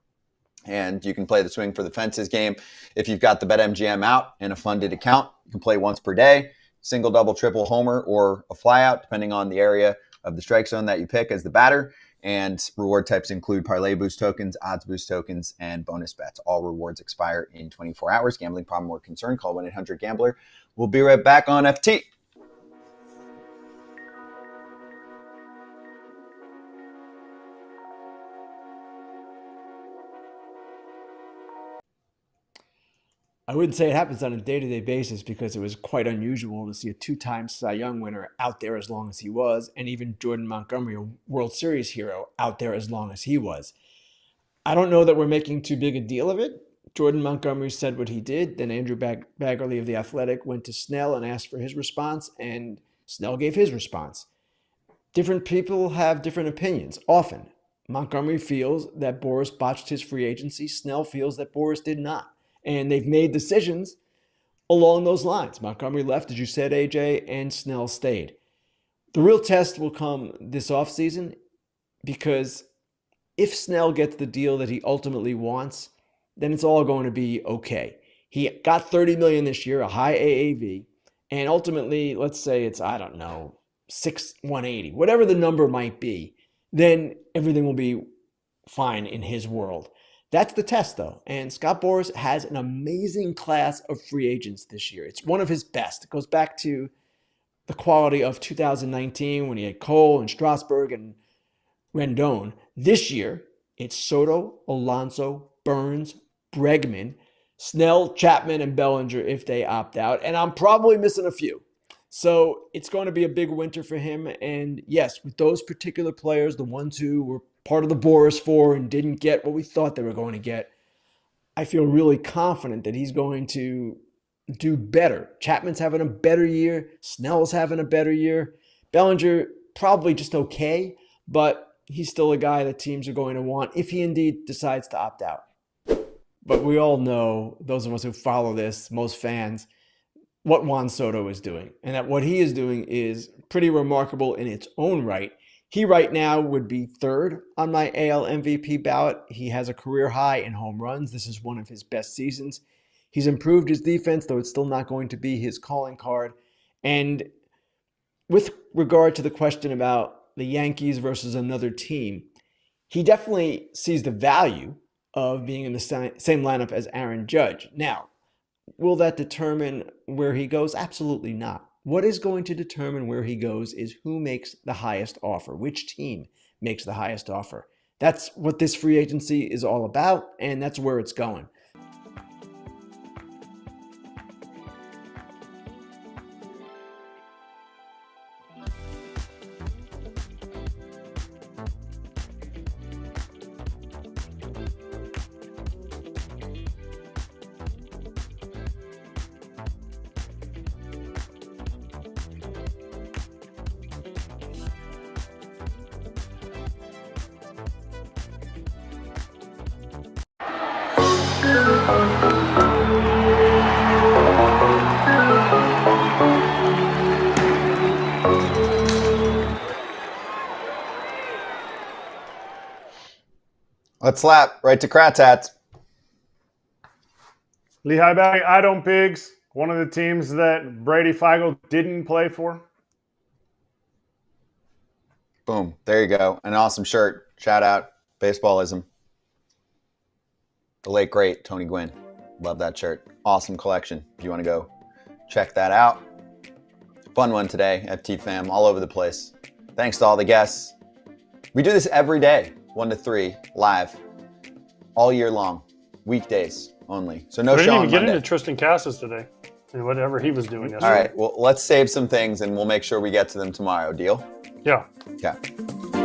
And you can play the swing for the fences game. If you've got the BetMGM out in a funded account, you can play once per day, single, double, triple, homer, or a flyout, depending on the area of the strike zone that you pick as the batter. And reward types include parlay boost tokens, odds boost tokens, and bonus bets. All rewards expire in 24 hours. Gambling problem or concern, call 1-800-GAMBLER. We'll be right back on FT. I wouldn't say it happens on a day-to-day basis because it was quite unusual to see a 2-time Cy Young winner out there as long as he was, and even Jordan Montgomery, a World Series hero, out there as long as he was. I don't know that we're making too big a deal of it. Jordan Montgomery said what he did. Then Andrew Baggerly of The Athletic went to Snell and asked for his response, and Snell gave his response. Different people have different opinions, often. Montgomery feels that Boras botched his free agency. Snell feels that Boras did not. And they've made decisions along those lines. Montgomery left, as you said, AJ, and Snell stayed. The real test will come this offseason because if Snell gets the deal that he ultimately wants, then it's all going to be okay. He got $30 million this year, a high AAV, and ultimately, let's say it's, I don't know, 180, whatever the number might be, then everything will be fine in his world. That's the test, though. And Scott Boras has an amazing class of free agents this year. It's one of his best. It goes back to the quality of 2019 when he had Cole and Strasburg and Rendon. This year, it's Soto, Alonso, Burns, Bregman, Snell, Chapman, and Bellinger if they opt out. And I'm probably missing a few. So it's going to be a big winter for him. And yes, with those particular players, the ones who were part of the Boras Four and didn't get what we thought they were going to get, I feel really confident that he's going to do better. Chapman's having a better year. Snell's having a better year. Bellinger, probably just okay, but he's still a guy that teams are going to want if he indeed decides to opt out. But we all know, those of us who follow this, most fans, what Juan Soto is doing. And that what he is doing is pretty remarkable in its own right. He right now would be third on my AL MVP ballot. He has a career high in home runs. This is one of his best seasons. He's improved his defense, though it's still not going to be his calling card. And with regard to the question about the Yankees versus another team, he definitely sees the value of being in the same lineup as Aaron Judge. Now, will that determine where he goes? Absolutely not. What is going to determine where he goes is who makes the highest offer, which team makes the highest offer. That's what this free agency is all about, and that's where it's going. Let's slap right to Kratz hats. Lehigh Valley Idom Pigs, one of the teams that Brady Feigl didn't play for. Boom. There you go. An awesome shirt. Shout out. Baseballism. The late, great Tony Gwynn. Love that shirt. Awesome collection. If you want to go check that out. Fun one today, FT fam, all over the place. Thanks to all the guests. We do this every day, 1 to 3, live, all year long, weekdays only. So no we show didn't on even get Monday. into Tristan Cassis today and whatever he was doing yesterday. All right, well, let's save some things and we'll make sure we get to them tomorrow. Deal? Yeah. Okay.